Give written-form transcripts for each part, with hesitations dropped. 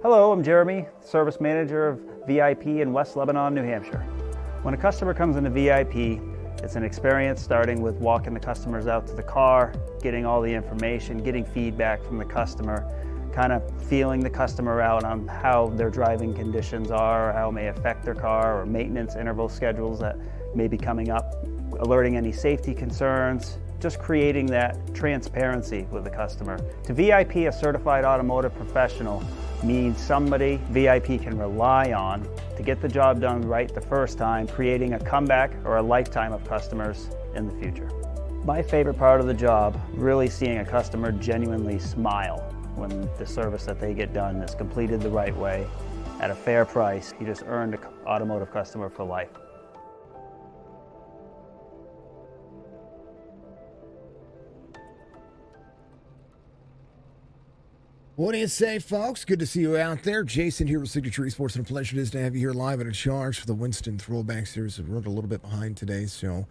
Hello, I'm Jeremy, Service Manager of VIP in West Lebanon, New Hampshire. When a customer comes into VIP, it's an experience starting with walking the customers out to the car, getting all the information, getting feedback from the customer, kind of feeling the customer out on how their driving conditions are, how it may affect their car, or maintenance interval schedules that may be coming up, alerting any safety concerns, just creating that transparency with the customer. To VIP, a certified automotive professional means somebody VIP can rely on to get the job done right the first time, creating a comeback or a lifetime of customers in the future. My favorite part of the job, really seeing a customer genuinely smile when the service that they get done is completed the right way at a fair price. You just earned an automotive customer for life. What do you say, folks? Good to see you out there. Jason here with Signature Esports, and a pleasure it is to have you here live and in charge for the Winston Throwback Series. We're running a little bit behind today, so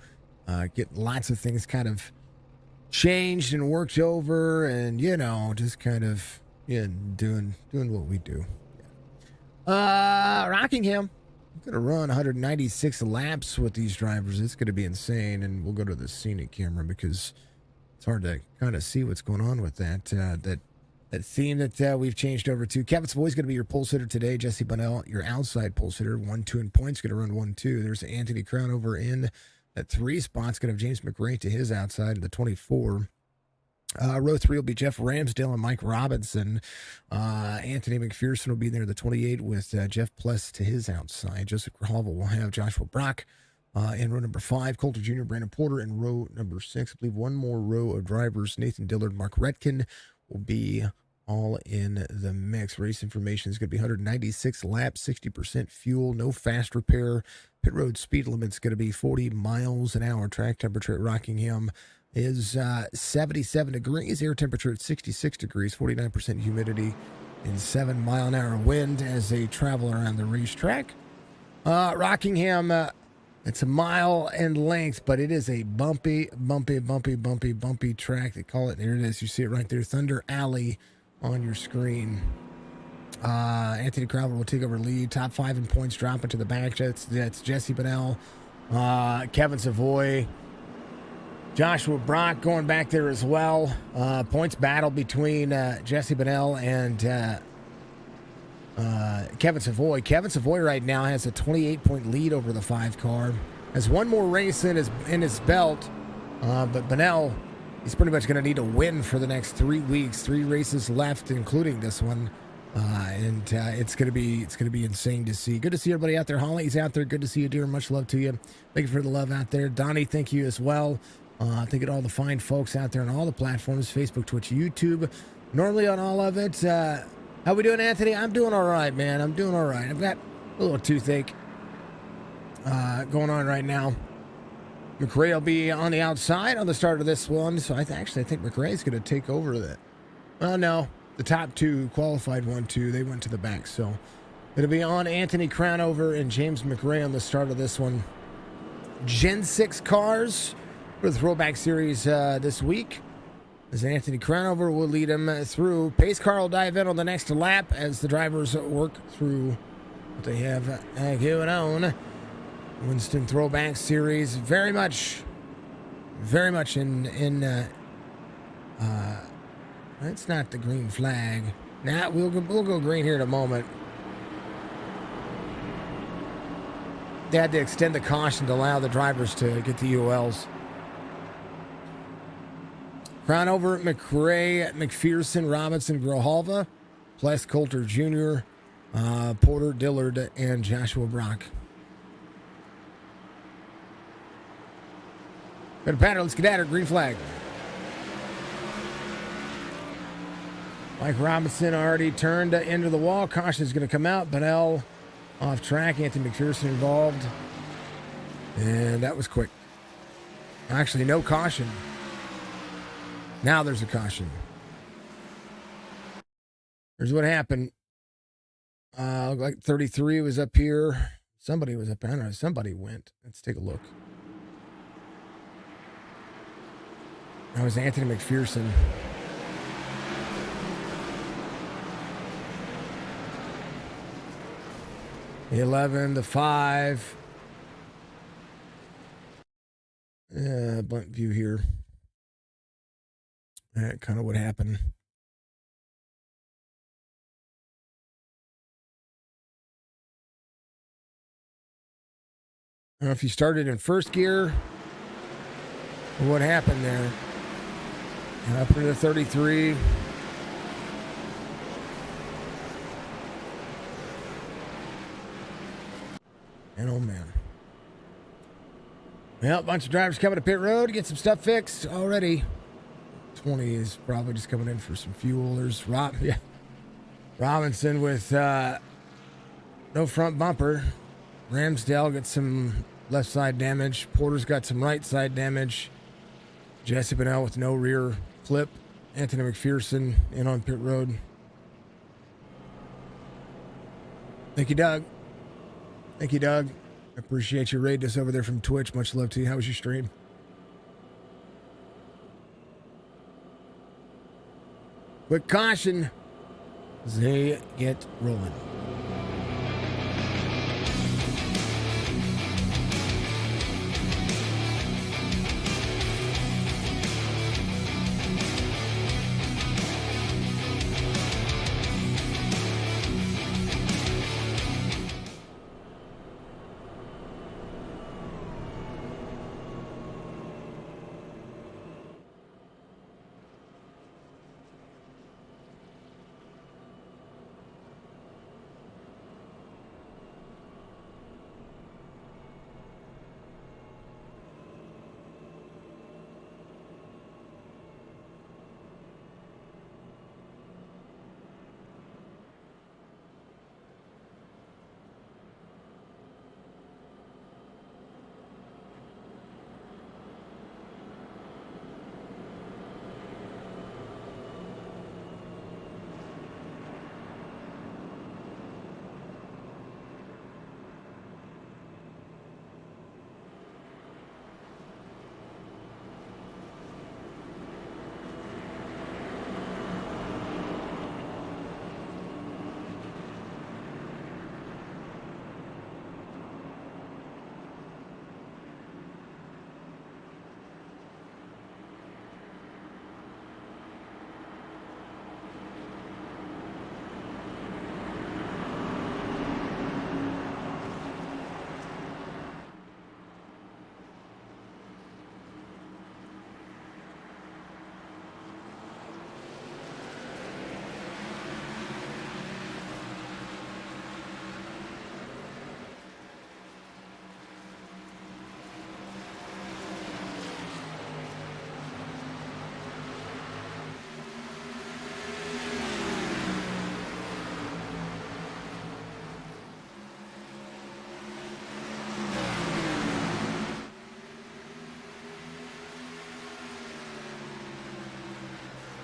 get lots of things kind of changed and worked over, and just kind of doing what we do. Rockingham, I'm gonna run 196 laps with these drivers. It's gonna be insane, and we'll go to the scenic camera because it's hard to kind of see what's going on with that theme that we've changed over to. Kevin Savoy's going to be your pole sitter today. Jesse Bunnell, your outside pole sitter. 1-2 in points, going to run 1-2. There's Anthony Crown over in at 3 spots. Going to have James McRae to his outside in the 24. Row 3 will be Jeff Ramsdale and Mike Robinson. Anthony McPherson will be there in the 28 with Jeff Pless to his outside. Joseph Grahalva will have Joshua Brock in row number 5. Coulter Jr., Brandon Porter in row number 6. I believe one more row of drivers. Nathan Dillard, Mark Redkin will be all in the mix. Race information is going to be 196 laps, 60% fuel, no fast repair. Pit road speed limit is going to be 40 miles an hour. Track temperature at Rockingham is 77 degrees. Air temperature at 66 degrees, 49% humidity, and 7-mile-an-hour wind as they travel around the racetrack. Rockingham, it's a mile in length, but it is a bumpy track. They call it, there it is. You see it right there, Thunder Alley on your screen. Anthony Crowell will take over lead. Top 5 in points, dropping to the back. That's Jesse Bunnell, Kevin Savoy, Joshua Brock going back there as well. Points battle between Jesse Bunnell and Kevin Savoy. Kevin Savoy right now has a 28-point lead over the 5 car. Has one more race in his belt, but Bunnell, he's pretty much going to need a win for the next 3 weeks. 3 races left, including this one, and it's going to be insane to see. Good to see everybody out there. Holly's out there. Good to see you, dear. Much love to you. Thank you for the love out there. Donnie, thank you as well. Thank you to all the fine folks out there on all the platforms: Facebook, Twitch, YouTube. Normally on all of it. How we doing, Anthony? I'm doing all right, man. I'm doing all right. I've got a little toothache going on right now. McRae will be on the outside on the start of this one, so I think McRae's going to take over that. Well, no, the top 2 qualified 1-2. They went to the back, so it'll be on Anthony Crownover and James McRae on the start of this one. Gen 6 cars for the Throwback Series this week, as Anthony Crownover will lead him through. Pace car will dive in on the next lap as the drivers work through what they have going on. Winston Throwback Series, very much in it's not the green flag. Nah, we'll go green here in a moment. They had to extend the caution to allow the drivers to get the ULs. Crownover, McRae, McPherson, Robinson, Grohalva, plus Coulter Jr., Porter, Dillard, and Joshua Brock. Good pattern, let's get at her. Green flag. Mike Robinson already turned into the wall. Caution is going to come out. Bunnell off track. Anthony McPherson involved. And that was quick. Actually, no caution. Now there's a caution. Here's what happened. Looked like 33 was up here. Somebody was up here. I don't know. Somebody went. Let's take a look. That was Anthony McPherson. 11 to 5. Blunt view here. That kind of what happened. I don't know if you started in first gear or what happened there. Up into 33. And oh man. Well, a bunch of drivers coming to pit road to get some stuff fixed already. 20 is probably just coming in for some fuel. There's Robinson with no front bumper. Ramsdale got some left side damage. Porter's got some right side damage. Jesse Bennell with no rear clip. Anthony McPherson in on pit road. Thank you, Doug. Thank you, Doug. I appreciate you raiding us over there from Twitch. Much love to you. How was your stream? Quick caution as they get rolling.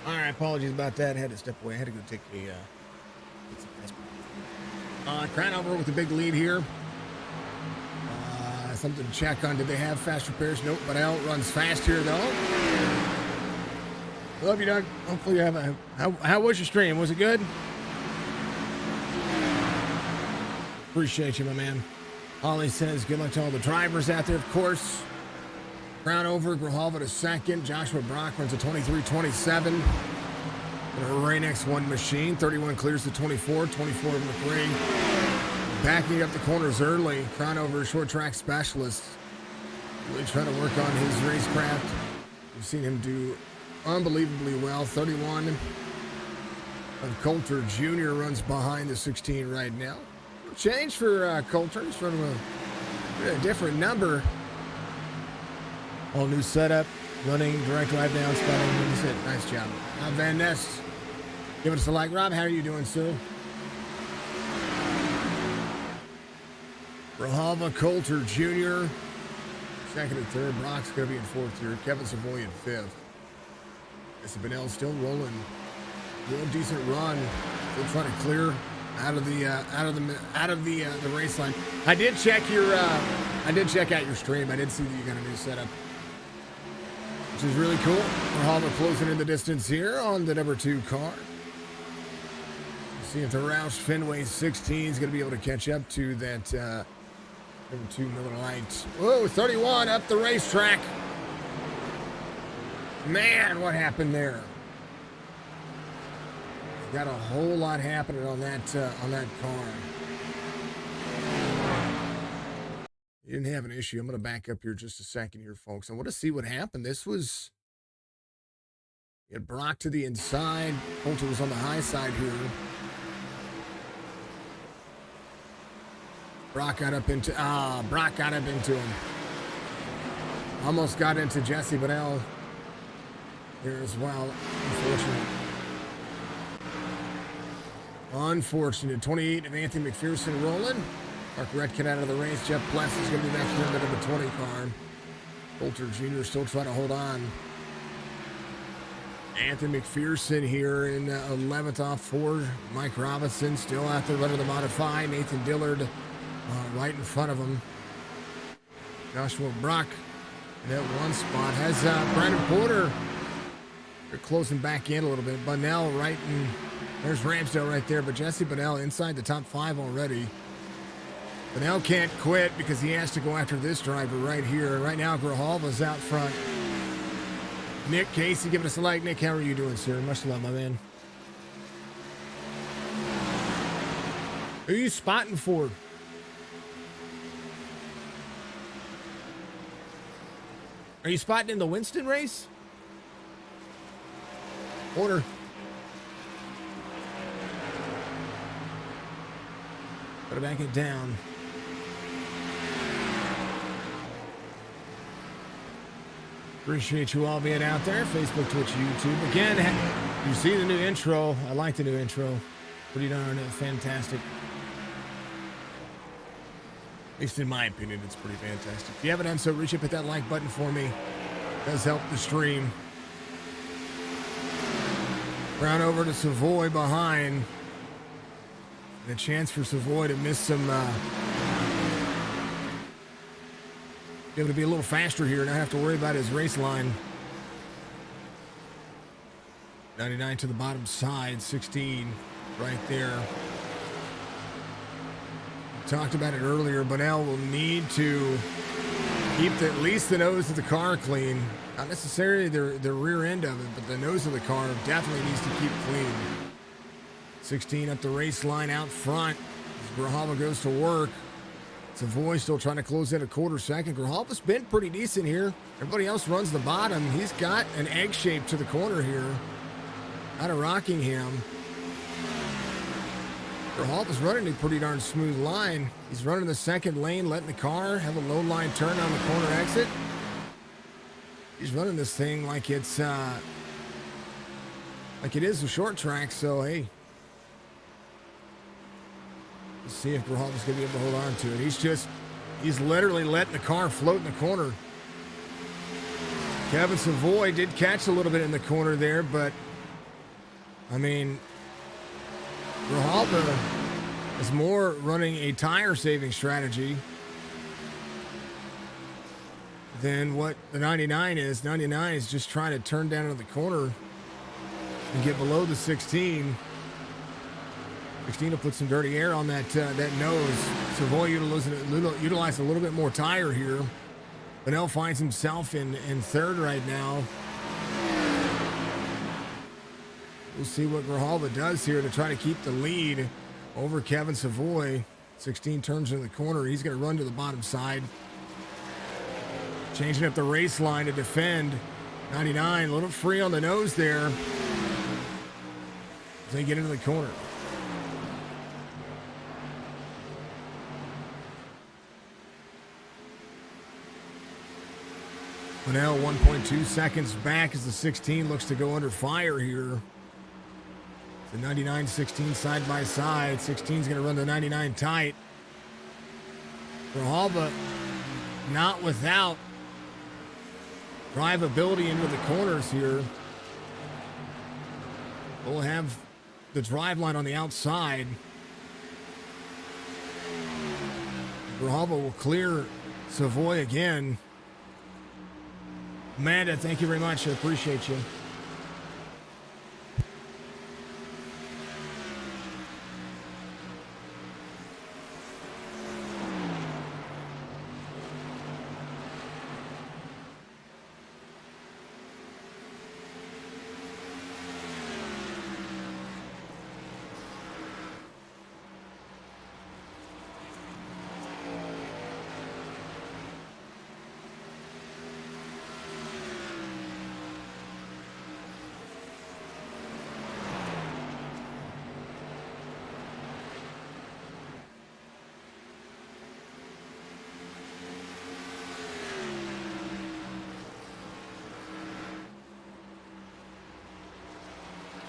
All right, apologies about that. I had to step away. I had to go take a Crown over with the big lead here. Something to check on. Did they have fast repairs? Nope, but Al runs fast here, though. Love you, Doug. Hopefully you have a... How was your stream? Was it good? Appreciate you, my man. Ollie says good luck to all the drivers out there, of course. Crown over, Grijalva to second. Joshua Brock runs a 23-27. A Rain X1 machine. 31 clears to 24. 24 McRae. Backing up the corners early. Crown over, short track specialist. Really trying to work on his racecraft. We've seen him do unbelievably well. 31 of Coulter Jr. runs behind the 16 right now. Change for Coulter. He's running a different number. All new setup, running, direct drive down, spelling. Nice job. Van Ness, give us a like. Rob, how are you doing, sir? Grijalva, Coulter Jr. Second and third. Brock's going to be in fourth here. Kevin Savoy in fifth. Bennell still rolling. Real decent run. Still trying to clear out of the race line. I did check out your stream. I did see that you got a new setup, which is really cool. Grijalva closing in the distance here on the number 2 car. See if the Roush Fenway 16 is going to be able to catch up to that number 2 Miller Lite. Whoa, 31 up the racetrack. Man, what happened there? Got a whole lot happening on that car. You didn't have an issue. I'm going to back up here just a second here, folks. I want to see what happened. This was... You had Brock to the inside. Coulter was on the high side here. Brock got up into him. Almost got into Jesse Bunnell here as well. Unfortunate. 28 of Anthony McPherson rolling. Mark Redkin out of the race. Jeff Pless is going to be back here in the number 20 car. Coulter Jr. still trying to hold on. Anthony McPherson here in 11th off 4. Mike Robinson still out there running the modified. Nathan Dillard right in front of him. Joshua Brock in that one spot has Brandon Porter. They're closing back in a little bit. Bunnell right in. There's Ramsdale right there, but Jesse Bunnell inside the top 5 already. Bunnell can't quit because he has to go after this driver right here. Right now, Grijalva's out front. Nick Casey giving us a like. Nick, how are you doing, sir? Much love, my man. Who are you spotting for? Are you spotting in the Winston race? Order. Gotta back it down. Appreciate you all being out there. Facebook, Twitch, YouTube. Again, you see the new intro. I like the new intro. Pretty darn fantastic. At least in my opinion, it's pretty fantastic. If you haven't done so, reach up, hit that like button for me. It does help the stream. Round over to Savoy behind. And a chance for Savoy to miss some... be able to be a little faster here, not have to worry about his race line. 99 to the bottom side, 16 right there. Talked about it earlier. Bunnell will need to keep at least the nose of the car clean. Not necessarily the rear end of it, but the nose of the car definitely needs to keep clean. 16 up the race line out front as Grijalva goes to work. Savoy still trying to close in a quarter second. Grijalva's been pretty decent here. Everybody else runs the bottom. He's got an egg shape to the corner here out of Rockingham. Grijalva's running a pretty darn smooth line. He's running the second lane, letting the car have a low line turn on the corner exit. He's running this thing like it's like it is a short track, so hey. Let's see if Grijalva's gonna be able to hold on to it. He's literally letting the car float in the corner. Kevin Savoy did catch a little bit in the corner there, but I mean, Grijalva is more running a tire saving strategy than what the 99 is. 99 is just trying to turn down into the corner and get below the 16. 16 will put some dirty air on that nose. Savoy utilized a little bit more tire here. Bunnell finds himself in third right now. We'll see what Grijalva does here to try to keep the lead over Kevin Savoy. 16 turns into the corner. He's going to run to the bottom side. Changing up the race line to defend. 99, a little free on the nose there as they get into the corner. Bunnell 1.2 seconds back as the 16 looks to go under fire here. The 99, 16 side by side. 16 is going to run the 99 tight. Grijalva not without drivability into the corners here. We'll have the drive line on the outside. Grijalva will clear Savoy again. Amanda, thank you very much. I appreciate you.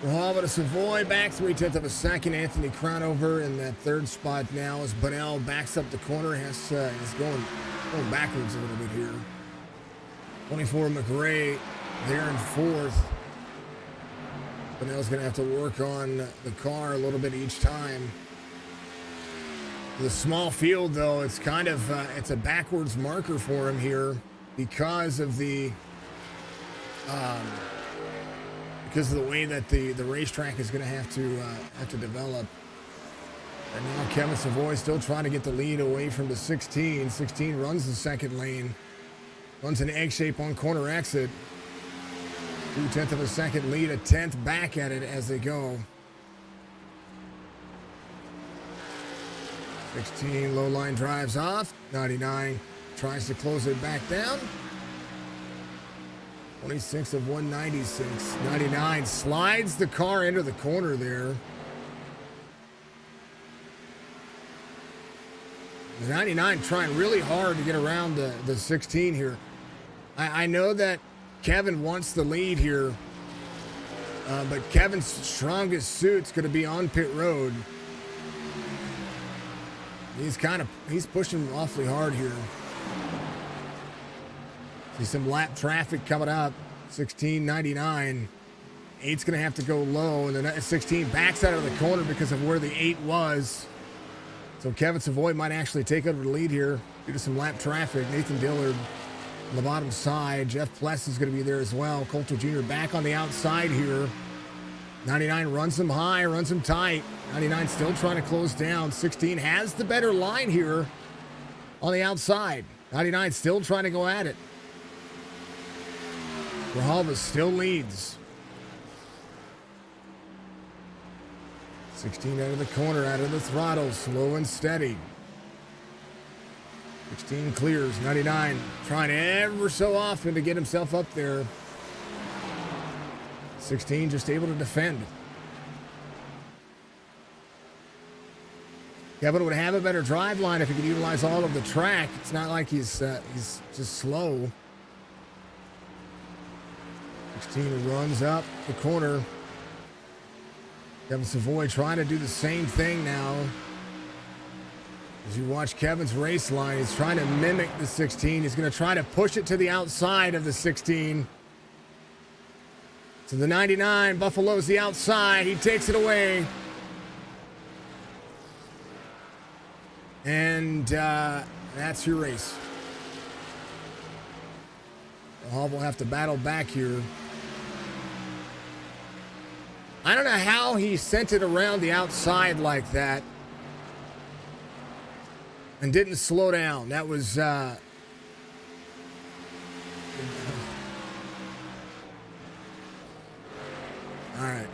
Muhammad Savoy back 0.3 of a second. Anthony Cronover in that third spot now as Bunnell backs up the corner. Is going backwards a little bit here. 24 McRae there in fourth. Bunnell's going to have to work on the car a little bit each time. The small field, though, it's kind of it's a backwards marker for him here because of the way that the racetrack is going to have to develop. And now Kevin Savoy still trying to get the lead away from the 16. 16 runs the second lane, runs an egg shape on corner exit. 0.2 of a second lead, a 10th back at it as they go. 16 low line drives off. 99 tries to close it back down. 26 of 196. 99 slides the car into the corner there. The 99 trying really hard to get around the 16 here. I know that Kevin wants the lead here, but Kevin's strongest suit's going to be on pit road. He's pushing awfully hard here. See some lap traffic coming up. 16.99. 8's going to have to go low, and the 16 backs out of the corner because of where the 8 was. So Kevin Savoy might actually take over the lead here due to some lap traffic. Nathan Dillard on the bottom side. Jeff Pless is going to be there as well. Coulter Jr. back on the outside here. 99 runs him high, runs him tight. 99 still trying to close down. 16 has the better line here on the outside. 99 still trying to go at it. Grijalva still leads. 16 out of the corner, out of the throttle, slow and steady. 16 clears. 99 trying ever so often to get himself up there. 16 just able to defend. Kevin would have a better drive line if he could utilize all of the track. It's not like he's just slow. 16 runs up the corner. Kevin Savoy trying to do the same thing now. As you watch Kevin's race line, he's trying to mimic the 16. He's going to try to push it to the outside of the 16. So the 99, Buffalo's the outside. He takes it away. And that's your race. Hall will have to battle back here. I don't know how he sent it around the outside like that and didn't slow down. That was all right.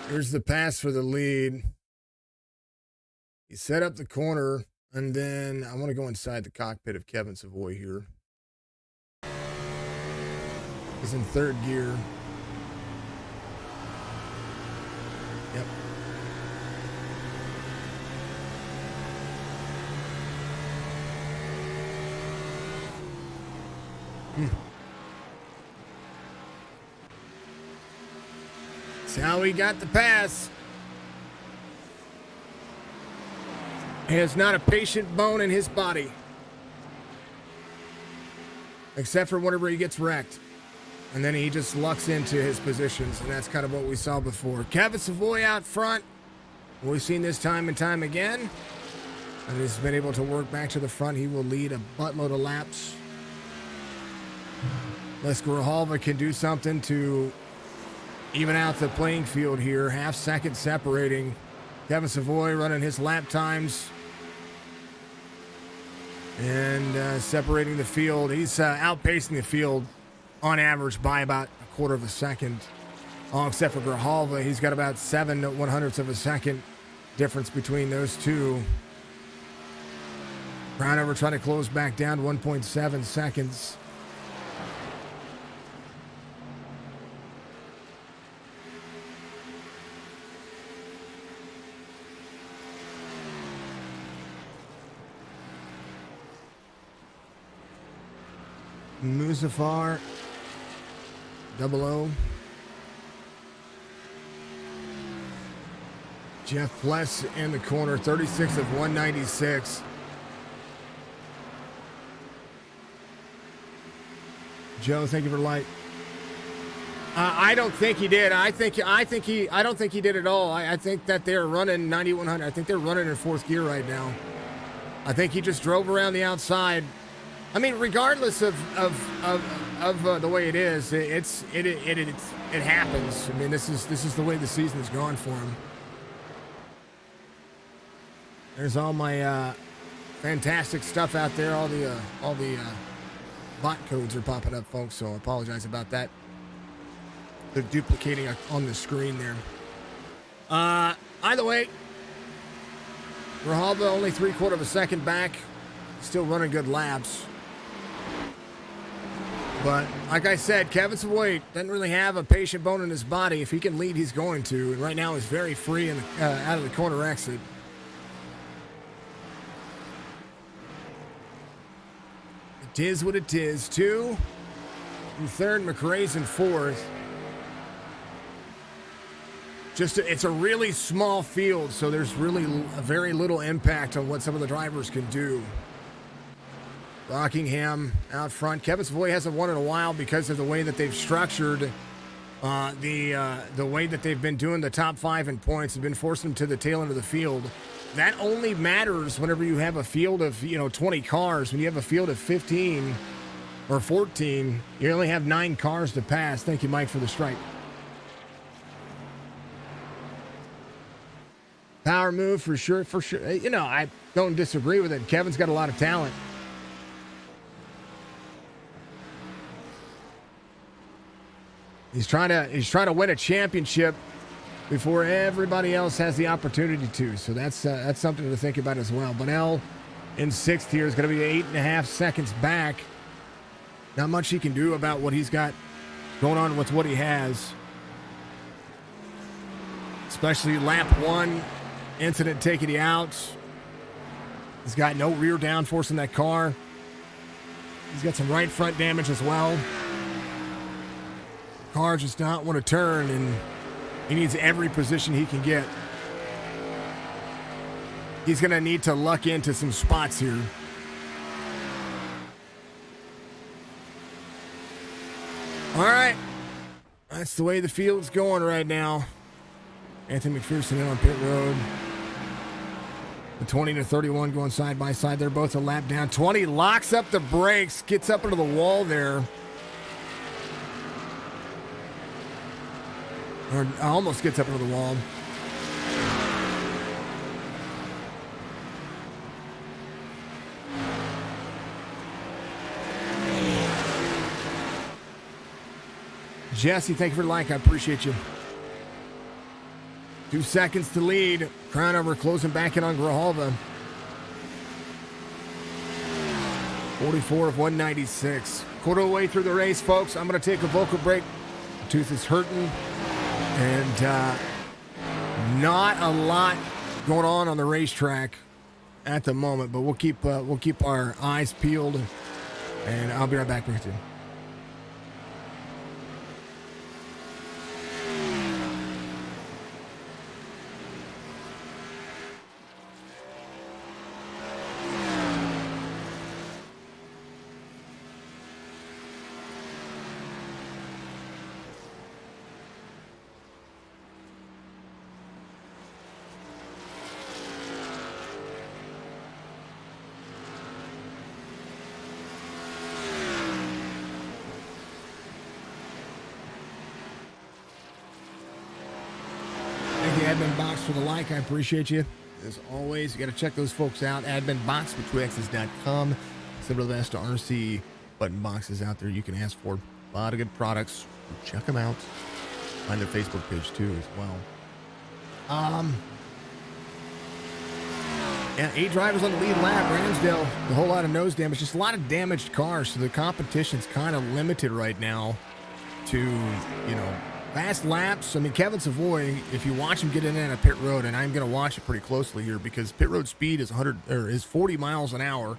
Here's the pass for the lead. He set up the corner, and then I want to go inside the cockpit of Kevin Savoy here. He's in third gear. Yep. That's how he got the pass. He has not a patient bone in his body. Except for whenever he gets wrecked. And then he just lucks into his positions. And that's kind of what we saw before. Kevin Savoy out front. We've seen this time and time again. And he's been able to work back to the front. He will lead a buttload of laps. Les Grijalva can do something to even out the playing field here. Half second separating. Kevin Savoy running his lap times. And separating the field. He's outpacing the field on average by about a quarter of a second. All except for Grijalva. He's got about 7 1/100ths of a second difference between those two. Crownover trying to close back down 1.7 seconds. Musafar, 00. Jeff Pless in the corner, 36 of 196. Joe, thank you for the light. I don't think he did. I don't think he did at all. I think that they're running 9100. I think they're running in fourth gear right now. I think he just drove around the outside. I mean, regardless of the way it is, it happens. I mean, this is the way the season has gone for him. There's all my fantastic stuff out there. All the bot codes are popping up, folks. So I apologize about that. They're duplicating on the screen there. Either way, Grijalva only 3/4 of a second back. Still running good laps. But like I said, Kevin Savoy doesn't really have a patient bone in his body. If he can lead, he's going to. And right now he's very free out of the corner exit. It is what it is. 2 in third, McRae's in fourth. It's a really small field, so there's really very little impact on what some of the drivers can do. Rockingham out front. Kevin Savoy hasn't won in a while because of the way that they've structured the way that they've been doing the top 5 in points and been forcing them to the tail end of the field. That only matters whenever you have a field of 20 cars. When you have a field of 15 or 14, you only have 9 cars to pass. Thank you, Mike, for the strike. Power move for sure. I don't disagree with it. Kevin's got a lot of talent. He's trying to win a championship before everybody else has the opportunity to. So that's something to think about as well. Bunnell in 6th here is going to be 8.5 seconds back. Not much he can do about what he's got going on with what he has. Especially lap 1 incident taking you out. He's got no rear downforce in that car. He's got some right front damage as well. Car just not want to turn, and he needs every position he can get. He's going to need to luck into some spots here. All right. That's the way the field's going right now. Anthony McPherson in on pit road. The 20 to 31 going side by side. They're both a lap down. 20 locks up the brakes, gets up into the wall there. Or almost gets up into the wall. Jesse, thank you for the like. I appreciate you. 2 seconds to lead. Crownover closing back in on Grijalva. 44 of 196. Quarter of the way through the race, folks. I'm going to take a vocal break. My tooth is hurting. And not a lot going on the racetrack at the moment. But we'll keep our eyes peeled. And I'll be right back with you. For the like, I appreciate you. As always, you got to check those folks out. Admin Box, which2x's.com. Some of the best RC button boxes out there you can ask for. A lot of good products. Check them out. Find their Facebook page too as well. Yeah, 8 drivers on the lead lap. Ramsdale, a whole lot of nose damage. Just a lot of damaged cars. So the competition's kind of limited right now to, fast laps. I mean, Kevin Savoy, if you watch him get in and out of pit road, and I'm going to watch it pretty closely here because pit road speed is 40 miles an hour.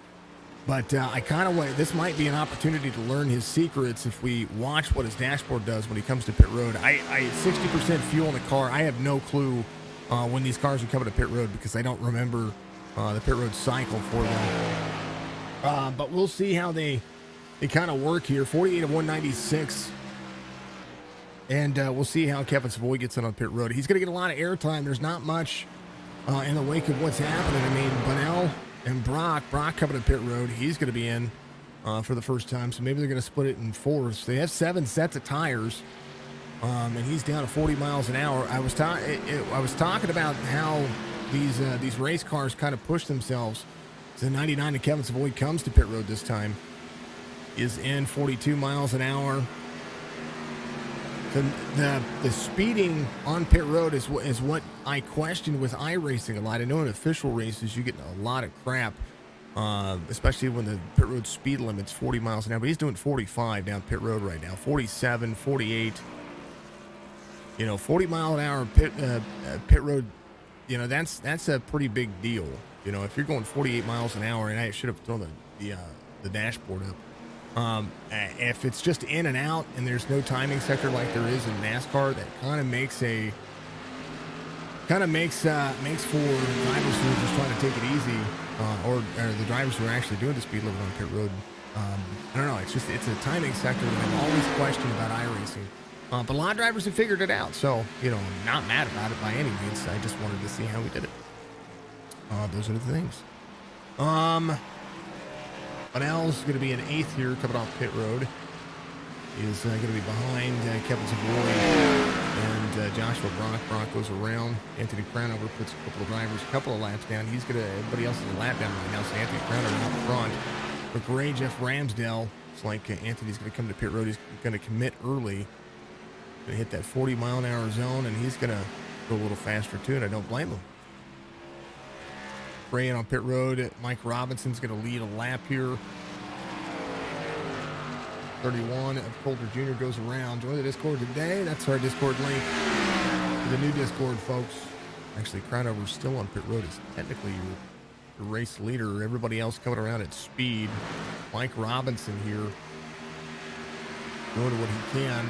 But I kind of this might be an opportunity to learn his secrets if we watch what his dashboard does when he comes to pit road. I 60% fuel in the car. I have no clue when these cars are coming to pit road, because I don't remember the pit road cycle for them. But we'll see how they kind of work here. 48 of 196. And we'll see how Kevin Savoy gets in on pit road. He's going to get a lot of airtime. There's not much in the wake of what's happening. I mean, Bunnell and Brock coming to pit road. He's going to be in for the first time. So maybe they're going to split it in fours. They have 7 sets of tires. And he's down to 40 miles an hour. I was talking about how these race cars kind of push themselves. So 99 to Kevin Savoy comes to pit road this time. Is in 42 miles an hour. The speeding on pit road is what I question with iRacing a lot. I know in official races you get a lot of crap, especially when the pit road speed limit's 40 miles an hour. But he's doing 45 down pit road right now, 47, 48. 40 mile an hour pit road. That's a pretty big deal. If you're going 48 miles an hour, and I should have thrown the dashboard up. If it's just in and out and there's no timing sector like there is in NASCAR, that kind of makes for drivers who are just trying to take it easy, or the drivers who are actually doing the speed limit on pit road. I don't know. It's a timing sector that I'm always questioning about iRacing. But a lot of drivers have figured it out, so I'm not mad about it by any means. I just wanted to see how we did it. Those are the things. Bunnell's going to be in 8th here, coming off pit road. He's going to be behind Kevin Savoy and Joshua Brock. Brock goes around. Anthony Crownover puts a couple of laps down. Everybody else is a lap down right now, so Anthony Crownover out front. But Gray, Jeff Ramsdale, it's like Anthony's going to come to pit road. He's going to commit early. Going to hit that 40 mile an hour zone, and he's going to go a little faster too, and I don't blame him. Gray on pit road. Mike Robinson's going to lead a lap here. 31 of Coulter Jr. goes around. Join the Discord today. That's our Discord link. The new Discord, folks. Actually, Crownover's still on pit road. Is technically your race leader. Everybody else coming around at speed. Mike Robinson here doing what he can.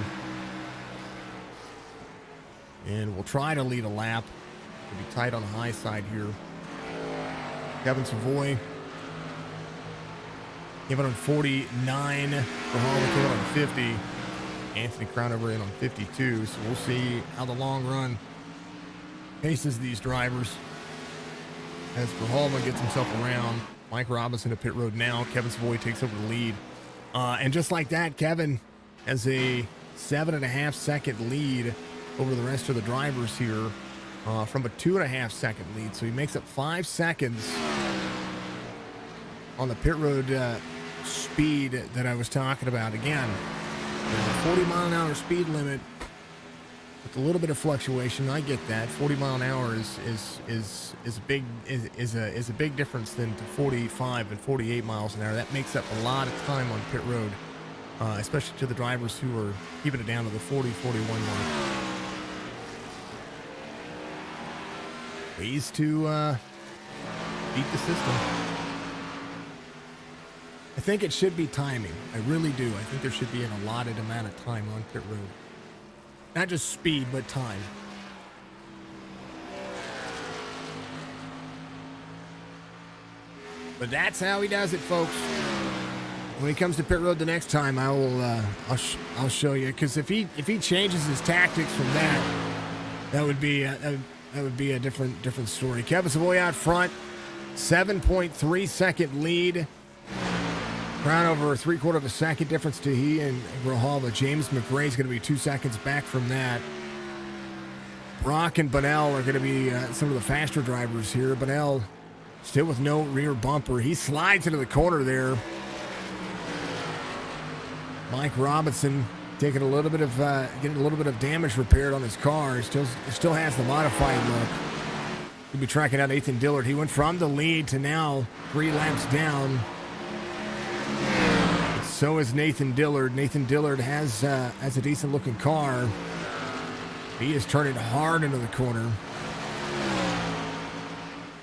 And we'll try to lead a lap. We'll be tight on the high side here. Kevin Savoy came in on 49. Rahal came in on 50. Anthony Crownover in on 52. So we'll see how the long run paces these drivers as Rahal gets himself around. Mike Robinson at pit road now. Kevin Savoy takes over the lead. And just like that, Kevin has a 7.5 second lead over the rest of the drivers here. From a 2.5 second lead. So he makes up 5 seconds on the pit road speed that I was talking about. Again, there's a 40 mile an hour speed limit with a little bit of fluctuation. I get that. 40 mile an hour is a big difference than to 45 and 48 miles an hour. That makes up a lot of time on pit road, especially to the drivers who are keeping it down to the 40, 41 mark. Ways to beat the system. I think it should be timing. I really do. I think there should be an allotted amount of time on pit road. Not just speed, but time. But that's how he does it, folks. When he comes to pit road the next time, I'll show you. Because if he changes his tactics from that would be a different story. Kevin Savoy out front, 7.3 second lead. Crownover, 3/4 of a second difference to he and Rahal. But James McRae's going to be 2 seconds back from that. Brock and Bunnell are going to be some of the faster drivers here. Bunnell still with no rear bumper. He slides into the corner there. Mike Robinson taking getting a little bit of damage repaired on his car. He still has the modified look. We'll be tracking out Nathan Dillard. He went from the lead to now 3 laps down. So is Nathan Dillard. Nathan Dillard has a decent looking car. He is turning hard into the corner.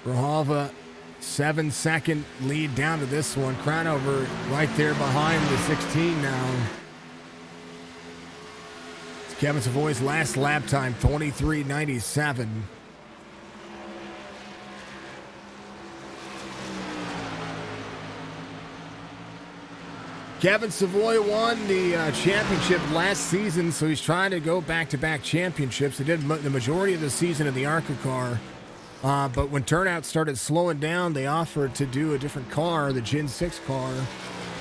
Rahalva, 7 second lead down to this one. Crownover right there behind the 16 now. Kevin Savoy's last lap time, 23:97. Kevin Savoy won the championship last season, so he's trying to go back-to-back championships. He did the majority of the season in the ARCA car, but when turnout started slowing down, they offered to do a different car, the Gen 6 car,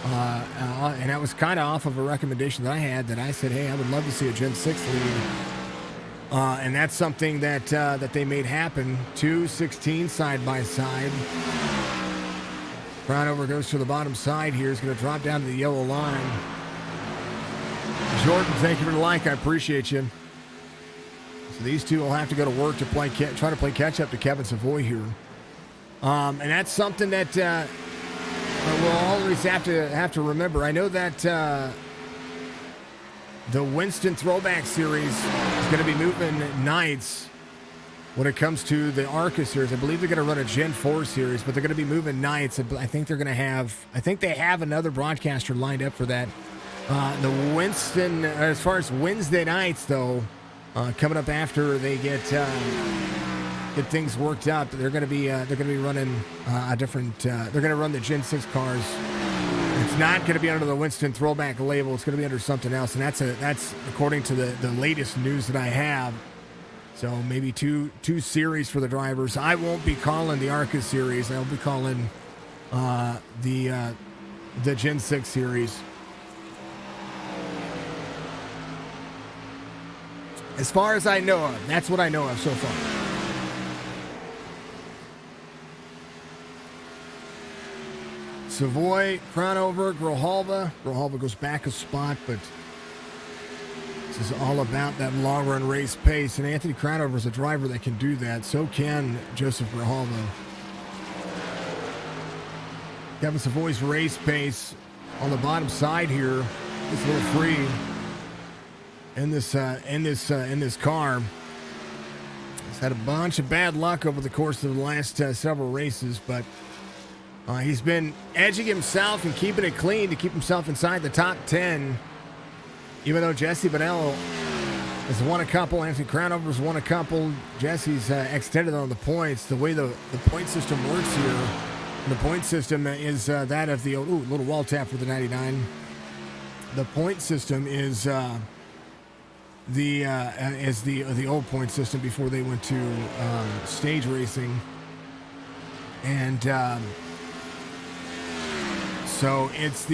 and that was kind of off of a recommendation that I had, that I said, hey, I would love to see a Gen 6 lead, and that's something that they made happen. 216 side-by-side. Crownover goes to the bottom side here. He's going to drop down to the yellow line. Jordan, thank you for the like. I appreciate you. So these two will have to go to work to try to play catch-up to Kevin Savoy here. And that's something that we'll always have to remember. I know that the Winston Throwback Series is going to be moving nights when it comes to the ARCA series. I believe they're going to run a Gen 4 series, but they're going to be moving nights. I think they're going to have, I think they have another broadcaster lined up for that. The Winston, as far as Wednesday nights, though, coming up after they get things worked out, they're going to be running a different. They're going to run the Gen 6 cars. It's not going to be under the Winston Throwback label. It's going to be under something else, and that's according to the latest news that I have. So maybe two series for the drivers. I won't be calling the ARCA series. I'll be calling the Gen 6 series. As far as I know of, that's what I know of so far. Savoy, Crownover, Grijalva. Grijalva goes back a spot, but this is all about that long-run race pace, and Anthony Crownover is a driver that can do that. So can Joseph Grijalva. Kevin Savoy's race pace on the bottom side here is a little free in this car. He's had a bunch of bad luck over the course of the last several races, but he's been edging himself and keeping it clean to keep himself inside the top 10. Even though Jesse Bonello has won a couple, Anthony Crownover's won a couple, Jesse's extended on the points. The way the point system works here, the point system is that of the little wall tap for the 99. The point system is the old point system before they went to stage racing, and so it's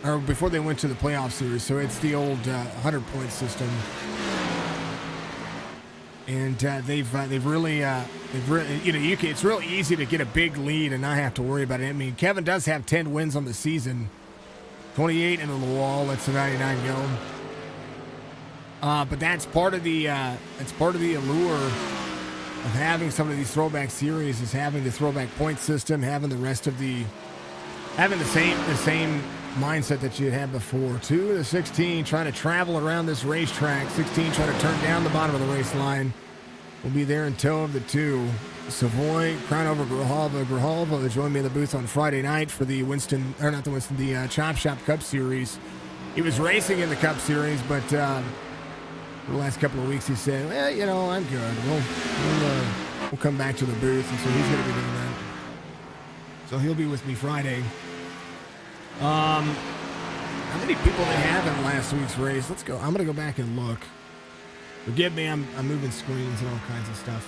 or before they went to the playoff series, so it's the old 100-point system, and they've really it's real easy to get a big lead and not have to worry about it. I mean, Kevin does have 10 wins on the season, 28 into the wall. That's the 99 go. But that's part of the allure of having some of these throwback series, is having the throwback point system, having the same mindset that you had before. 2 to 16 trying to travel around this racetrack. 16 trying to turn down the bottom of the race line. We'll be there in tow of the 2. Savoy, Crownover, Grijalva. Grijalva joined me in the booth on Friday night for the the Chop Shop Cup Series. He was racing in the Cup Series, but for the last couple of weeks he said, well, I'm good. We'll come back to the booth, and so he's going to be doing that. So he'll be with me Friday. How many people they have in last week's race? Let's go. I'm going to go back and look. Forgive me, I'm moving screens and all kinds of stuff.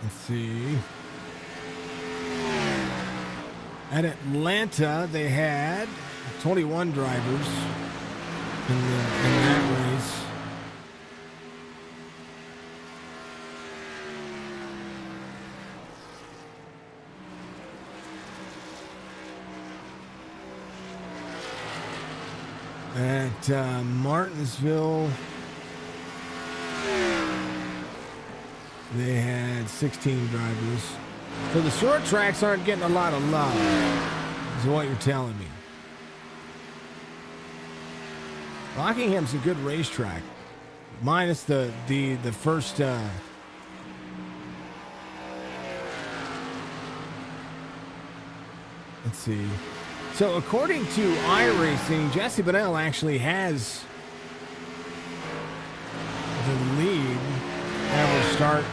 Let's see. At Atlanta, they had 21 drivers in that race. At Martinsville, they had 16 drivers. So the short tracks aren't getting a lot of love, is what you're telling me. Rockingham's a good racetrack, minus the first. Let's see. So according to iRacing, Jesse Bonell actually has the lead. Average start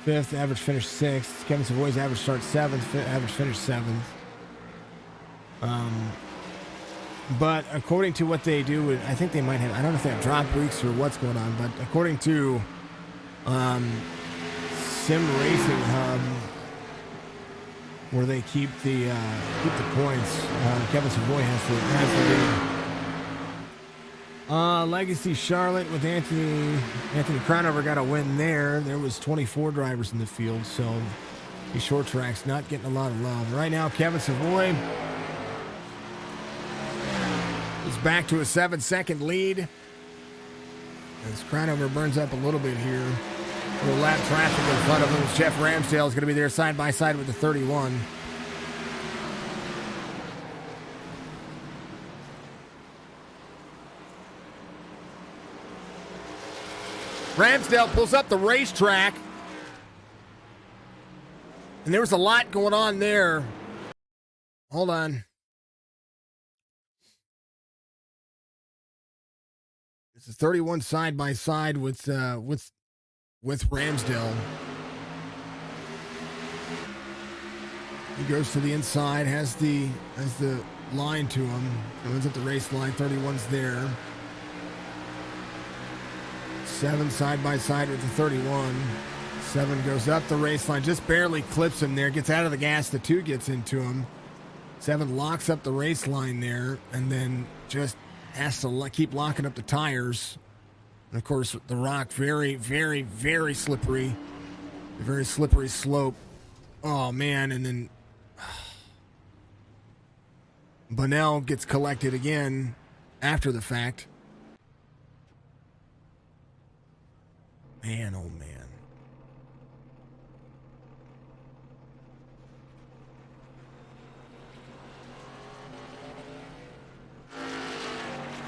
5th, average finish 6th. Kevin Savoy's average start 7th, average finish 7th. But according to what they do, I think they might have, I don't know if they have drop weeks or what's going on, but according to Sim Racing Hub, where they keep the points, Kevin Savoy has the lead. Legacy Charlotte with Anthony Crownover got a win there. There was 24 drivers in the field, so these short tracks not getting a lot of love. Right now, Kevin Savoy is back to a 7-second lead as Crownover burns up a little bit here. A little lap traffic in front of him. Jeff Ramsdale is going to be there side by side with the 31. Ramsdale pulls up the racetrack. And there was a lot going on there. Hold on. It's a 31 side by side with Ramsdale. He goes to the inside, has the line to him. Runs up the race line. 31's there. 7 side by side with the 31. 7 goes up the race line, just barely clips him there, gets out of the gas, the 2 gets into him. 7 locks up the race line there, and then just has to keep locking up the tires. And of course, the rock, very, very, very slippery. A very slippery slope. Oh, man, and then Bunnell gets collected again after the fact. Man, oh man.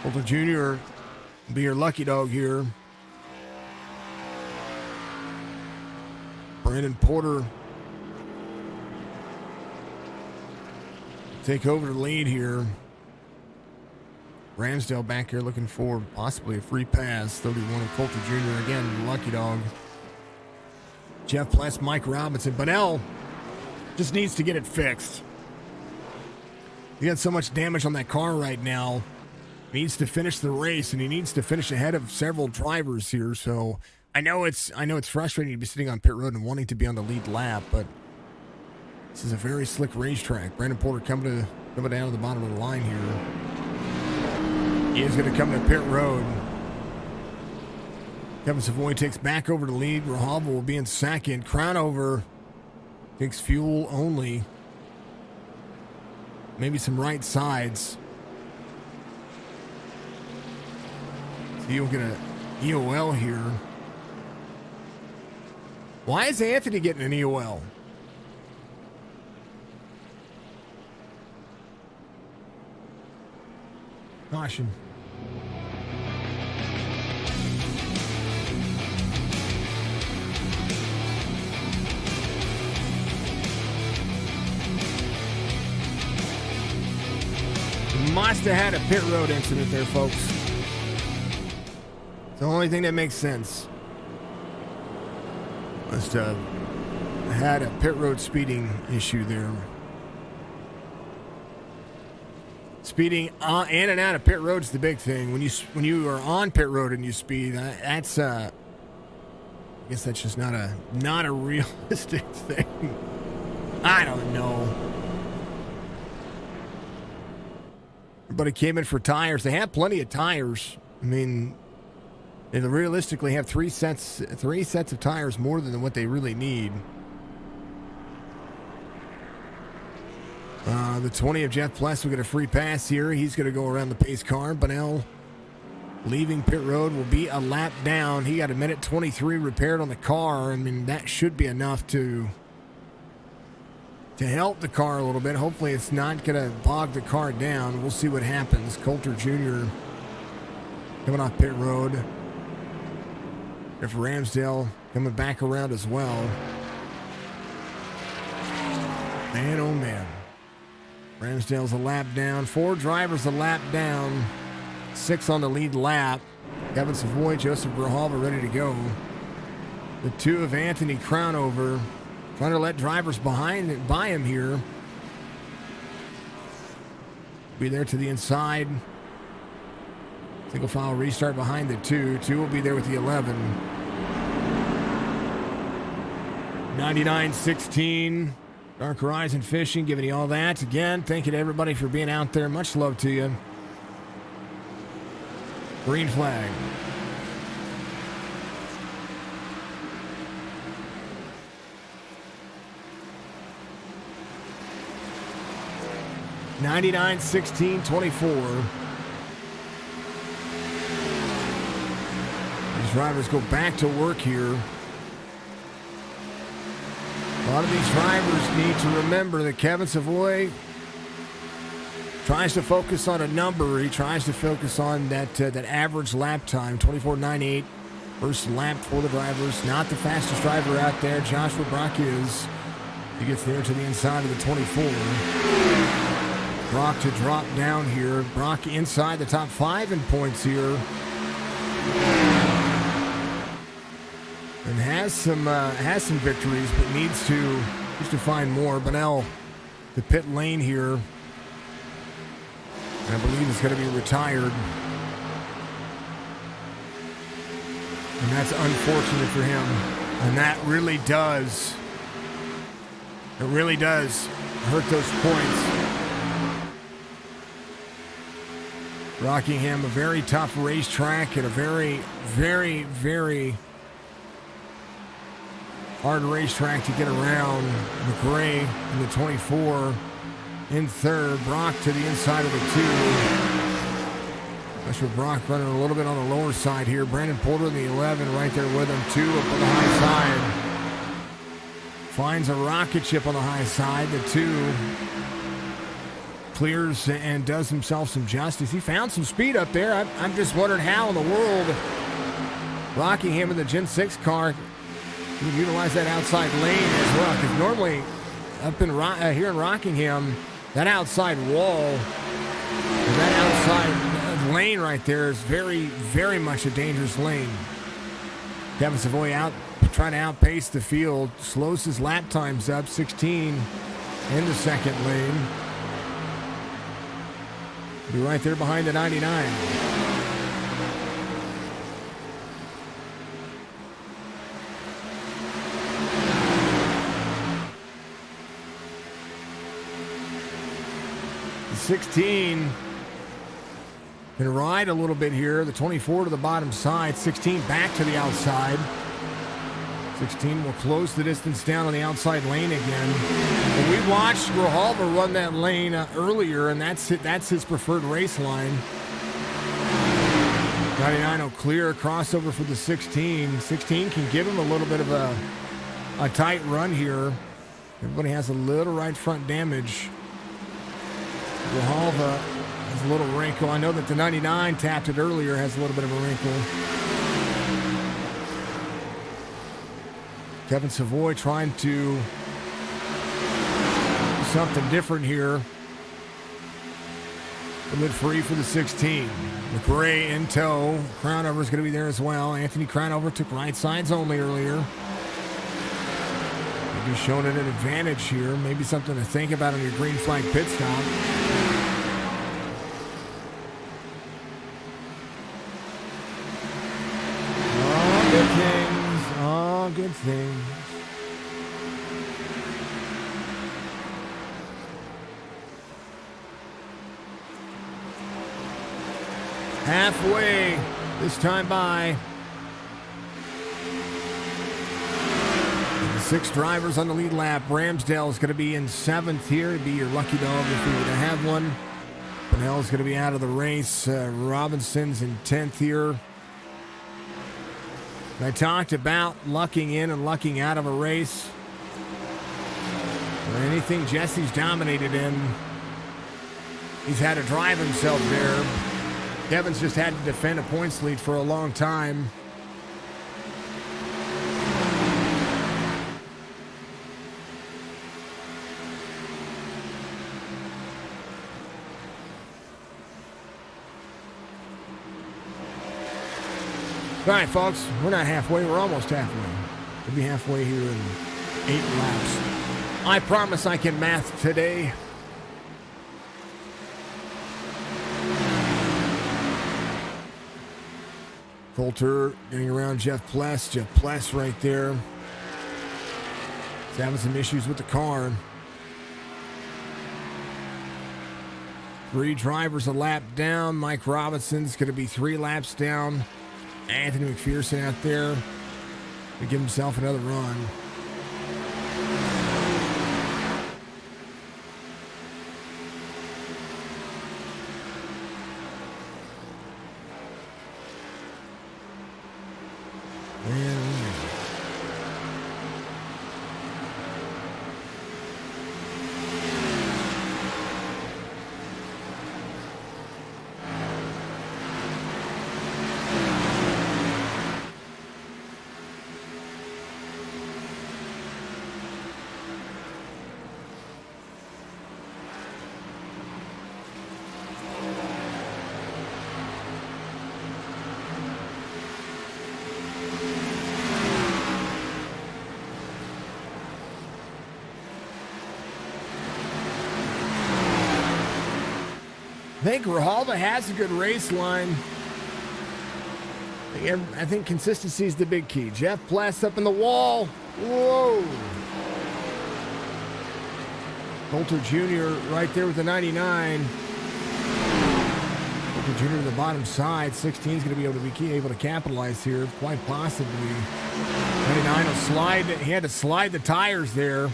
Coulter Jr. will be your lucky dog here. Brandon Porter take over the lead here. Ramsdale back here looking for possibly a free pass. 31 of Coulter Jr. again, lucky dog. Jeff Pless, Mike Robinson. Bunnell just needs to get it fixed. He got so much damage on that car right now. He needs to finish the race, and he needs to finish ahead of several drivers here. So I know it's frustrating to be sitting on pit road and wanting to be on the lead lap, but this is a very slick racetrack. Brandon Porter coming down to the bottom of the line here. He is going to come to pit road. Kevin Savoy takes back over the lead. Rahava will be in second. Crownover takes fuel only. Maybe some right sides. So you'll get an EOL here. Why is Anthony getting an EOL? Caution. Must have had a pit road incident there, folks. It's the only thing that makes sense. Must have had a pit road speeding issue there. Speeding in and out of pit road is the big thing. When you are on pit road and you speed, that's I guess that's just not a realistic thing. I don't know. But it came in for tires. They have plenty of tires. I mean, they realistically have three sets of tires more than what they really need. The 20 of Jeff Pless will get a free pass here. He's going to go around the pace car. Bunnell leaving pit road will be a lap down. He got a minute 23 repaired on the car. I mean, that should be enough to help the car a little bit. Hopefully it's not going to bog the car down. We'll see what happens. Coulter Jr. coming off pit road. If Ramsdale coming back around as well. Man, oh man. Ramsdale's a lap down. 4 drivers a lap down. 6 on the lead lap. Kevin Savoy, Joseph Grijalva ready to go. The 2 of Anthony Crownover. Trying to let drivers by him here. Be there to the inside. Single file restart behind the 2. 2 will be there with the 11. 99-16. Dark Horizon Fishing giving you all that. Again, thank you to everybody for being out there. Much love to you. Green flag. (99-16-24). These drivers go back to work here. A lot of these drivers need to remember that Kevin Savoy tries to focus on a number. He tries to focus on that average lap time, 24.98 first lap for the drivers. Not the fastest driver out there. Joshua Brock is. He gets there to the inside of the 24. Brock to drop down here. Brock inside the top 5 in points here. And has some victories, but needs to find more. Bunnell, the pit lane here. I believe is going to be retired. And that's unfortunate for him. And that really does. It really does hurt those points. Rockingham, a very tough racetrack and a very, very, very hard racetrack to get around. McRae in the 24 in third. Brock to the inside of the 2. Joshua Brock running a little bit on the lower side here. Brandon Poulter in the 11 right there with him. 2 up on the high side. Finds a rocket ship on the high side. The 2 clears and does himself some justice. He found some speed up there. I'm just wondering how in the world Rockingham in the Gen 6 car can utilize that outside lane as well. Because normally up in here in Rockingham, that outside wall, that outside lane right there is very, very much a dangerous lane. Kevin Savoy trying to outpace the field, slows his lap times up, 16 in the second lane. Be right there behind the 99. The 16 can ride a little bit here. The 24 to the bottom side. 16 back to the outside. 16 will close the distance down on the outside lane again. But we watched Grijalva run that lane earlier, and that's his preferred race line. 99 will clear a crossover for the 16. 16 can give him a little bit of a tight run here. Everybody has a little right front damage. Grijalva has a little wrinkle. I know that the 99 tapped it earlier, has a little bit of a wrinkle. Kevin Savoy trying to do something different here. A little bit free for the 16. McRae in tow. Crownover is going to be there as well. Anthony Crownover took right sides only earlier. Maybe showing it an advantage here. Maybe something to think about on your green flag pit stop. All good things. All good things. Halfway this time by. The 6 drivers on the lead lap. Ramsdale is going to be in 7th here. It'd be your lucky dog if we were to have one. Bunnell is going to be out of the race. Robinson's in 10th here. I talked about lucking in and lucking out of a race. Or anything Jesse's dominated in, he's had to drive himself there. Kevin's just had to defend a points lead for a long time. All right, folks, we're not halfway. We're almost halfway. We'll be halfway here in 8 laps. I promise I can math today. Coulter getting around Jeff Pless. Jeff Pless right there. He's having some issues with the car. 3 drivers a lap down. Mike Robinson's going to be 3 laps down. Anthony McPherson out there to give himself another run. I think Grijalva has a good race line. I think consistency is the big key. Jeff Pless up in the wall. Whoa. Coulter Jr. right there with the 99. Coulter Jr. to the bottom side. 16 is going to be able to capitalize here, quite possibly. 99 will slide. He had to slide the tires there.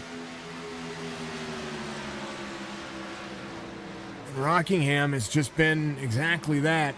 Rockingham has just been exactly that.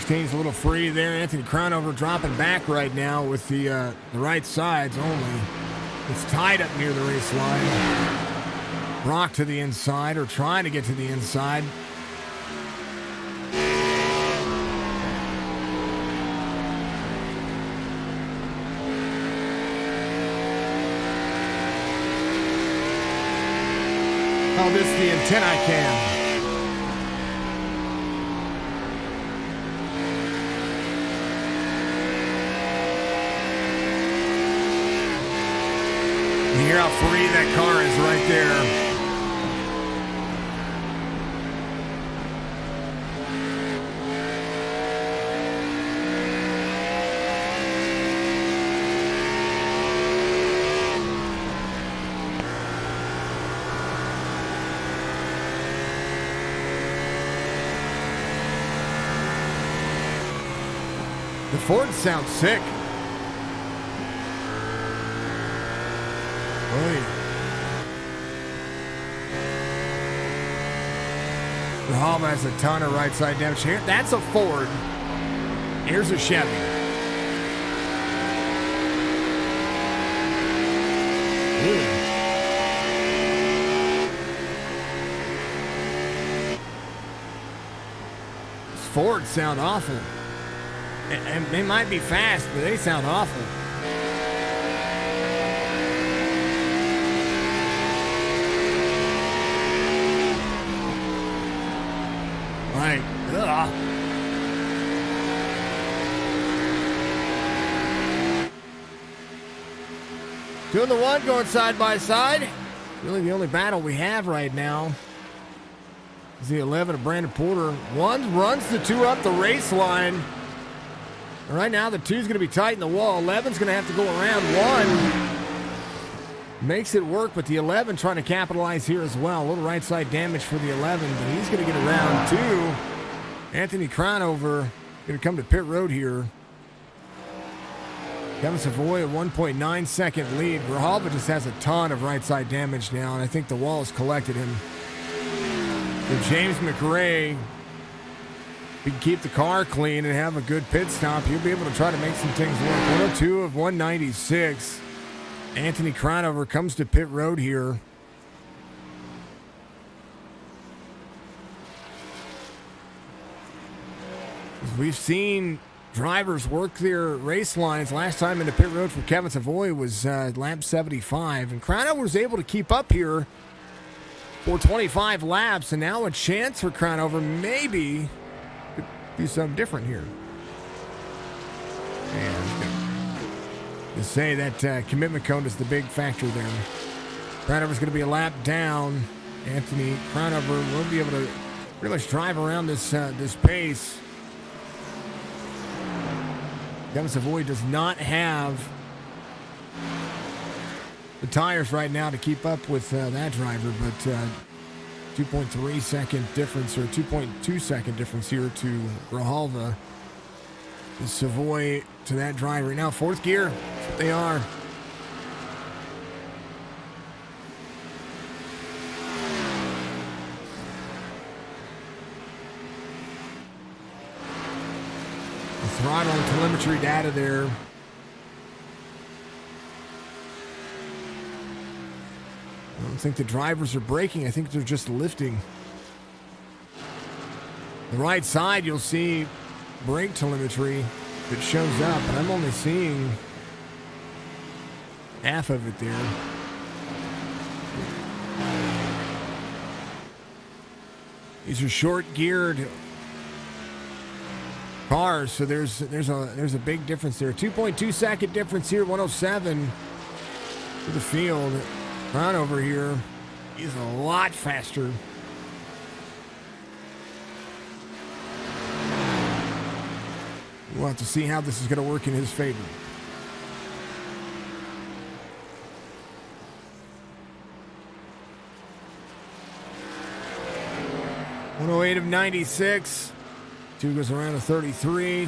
Is a little free there. Anthony Crownover dropping back right now with the right sides only. It's tied up near the race line. Brock to the inside, or trying to get to the inside. Call this the antennae cam. You hear how free that car is right there. The Ford sounds sick. Grijalva has a ton of right side damage here. That's a Ford. Here's a Chevy. These Fords sound awful. And they might be fast, but they sound awful. Right. Ugh. Two and the one going side by side. Really the only battle we have right now is the 11 of Brandon Porter. One runs the 2 up the race line. And right now the 2's going to be tight in the wall. 11's going to have to go around 1. Makes it work, but the 11 trying to capitalize here as well. A little right side damage for the 11, but he's going to get around 2. Anthony Crownover going to come to pit road here. Kevin Savoy a 1.9 second lead. Grijalva just has a ton of right side damage now, and I think the wall has collected him. So James McRae If he can keep the car clean and have a good pit stop, he'll be able to try to make some things work. 102 of 196. Anthony Cronover comes to pit road here. We've seen drivers work their race lines. Last time in the pit road for Kevin Savoy was lap 75. And Cronover was able to keep up here for 25 laps. And now a chance for Cronover maybe to do something different here. And to say that commitment cone is the big factor there. Cronover's going to be a lap down. Anthony Cronover will be able to pretty much drive around this pace. Kevin Savoy does not have the tires right now to keep up with that driver, but 2.3 second difference, or 2.2 second difference here to Grijalva. Savoy to that driver. Now fourth gear, that's what they are. Throttle and telemetry data there. I don't think the drivers are braking. I think they're just lifting. The right side, you'll see brake telemetry that shows up, but I'm only seeing half of it there. These are short-geared cars, so there's a big difference there. 2.2 second difference here. 107 to the field. Cronover here, he's a lot faster. We'll have to see how this is going to work in his favor. .108 of 96. Two goes around to 33.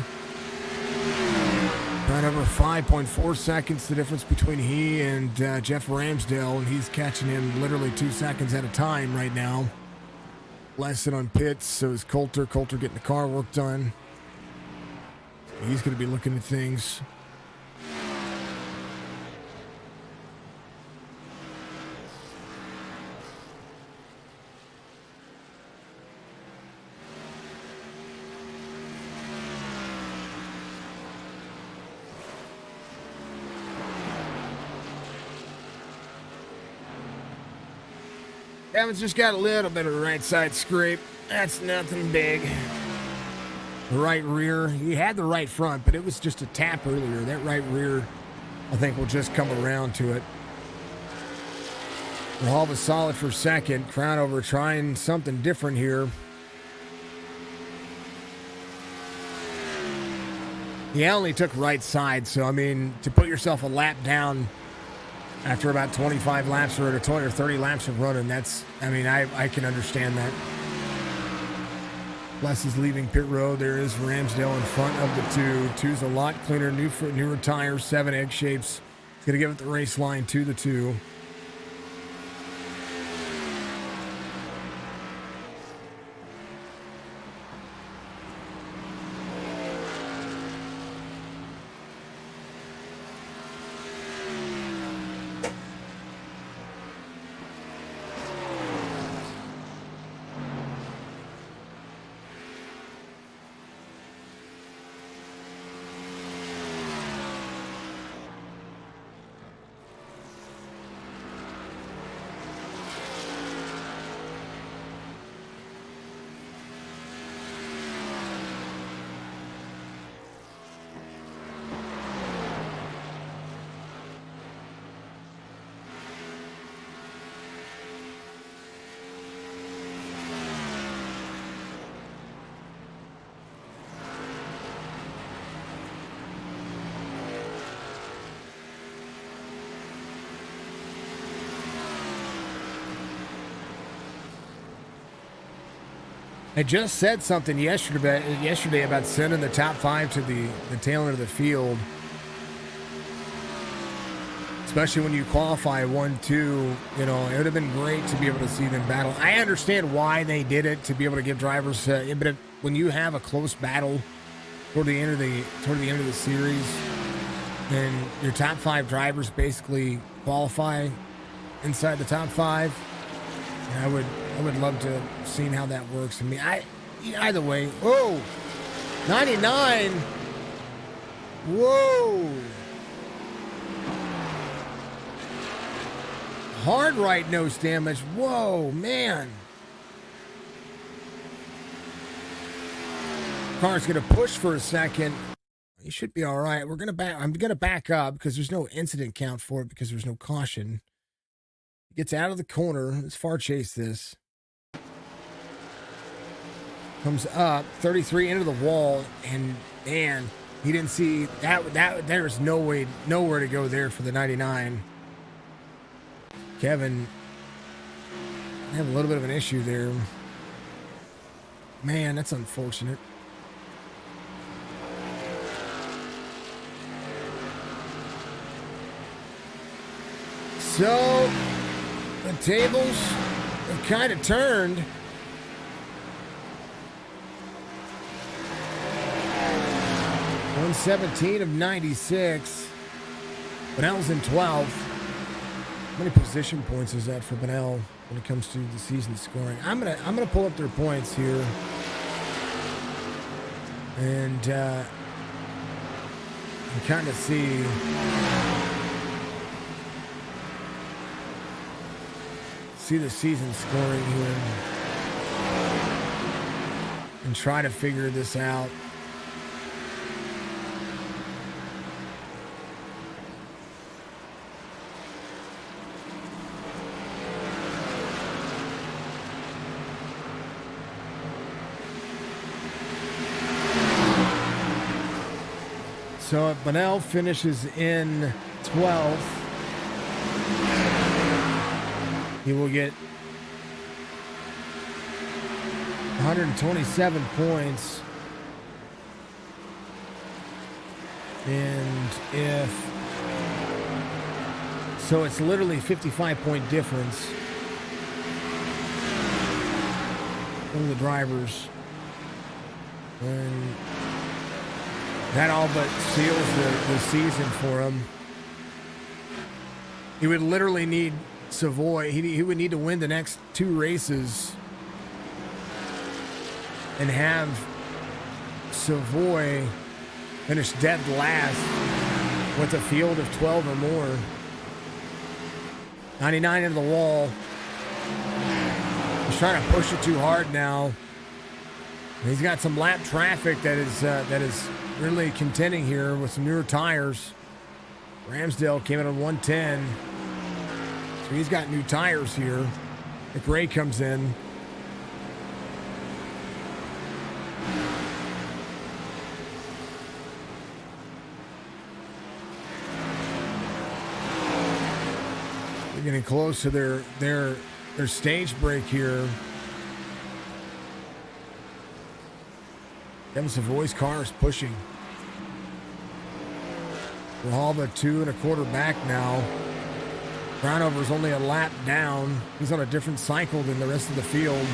Right over 5.4 seconds, the difference between he and Jeff Ramsdale, and he's catching him literally 2 seconds at a time right now. Lesson on pits, so is Coulter. Coulter getting the car work done. He's going to be looking at things. Kevin's just got a little bit of the right side scrape. That's nothing big. The right rear, he had the right front, but it was just a tap earlier. That right rear, I think, will just come around to it. Grijalva solid for second. Cronover trying something different here. He only took right side, so, I mean, to put yourself a lap down after about 25 laps or 20 or 30 laps of running, that's, I mean, I can understand that. Les is leaving pit road. There is Ramsdale in front of the two. Two's a lot cleaner, newer tires, 7 egg shapes. He's going to give it the race line to the two. I just said something yesterday about sending the top 5 to the tail end of the field. It's especially when you qualify 1-2, you know, it would have been great to be able to see them battle. I understand why they did it, to be able to give drivers, but when you have a close battle toward the end of the series, and your top 5 drivers basically qualify inside the top 5, I would love to have seen how that works. I mean, either way. Oh, 99. Whoa. Hard right nose damage. Whoa, man. Car's going to push for a second. He should be all right. I'm going to back up because there's no incident count for it because there's no caution. He gets out of the corner. Let's far chase this. Comes up 33 into the wall, and man, he didn't see that. There's nowhere to go there for the 99. Kevin, I have a little bit of an issue there. Man, that's unfortunate. So, the tables have kind of turned. $117 of 96. Benell's in 12th. How many position points is that for Benell when it comes to the season scoring? I'm gonna pull up their points here, and kind of see the season scoring here and try to figure this out. So Benell finishes in 12th. He will get 127 points. And so it's literally 55-point difference. One of the drivers. And that all but seals the season for him. He would literally need Savoy. He would need to win the next 2 races and have Savoy finish dead last with a field of 12 or more. 99 into the wall. He's trying to push it too hard now. He's got some lap traffic that is really contending here with some newer tires. Ramsdale came in on 110. So he's got new tires here. McRae comes in. They're getting close to their stage break here. Kevin Savoy's car is pushing. Grijalva 2 1/4 back now. Brownover is only a lap down. He's on a different cycle than the rest of the field.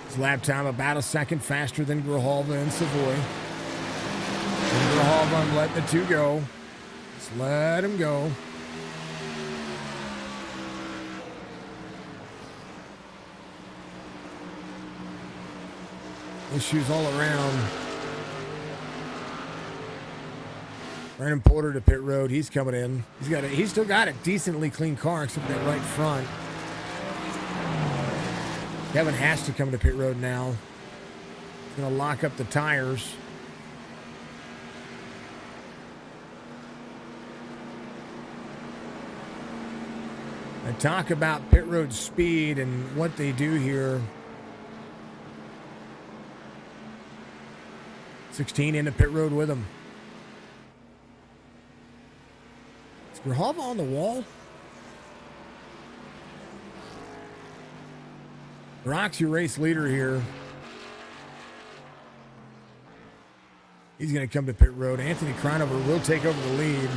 His lap time about a second faster than Grijalva and Savoy. And Grijalva, I'm letting the 2 go. Just let him go. Issues all around. Brandon Porter to pit road. He's coming in. He's still got a decently clean car except for that right front. Kevin has to come to pit road now. He's going to lock up the tires. I talk about pit road speed and what they do here. 16 into pit road with him. Is Grijalva on the wall? Brock's your race leader here. He's going to come to pit road. Anthony Cronover will take over the lead.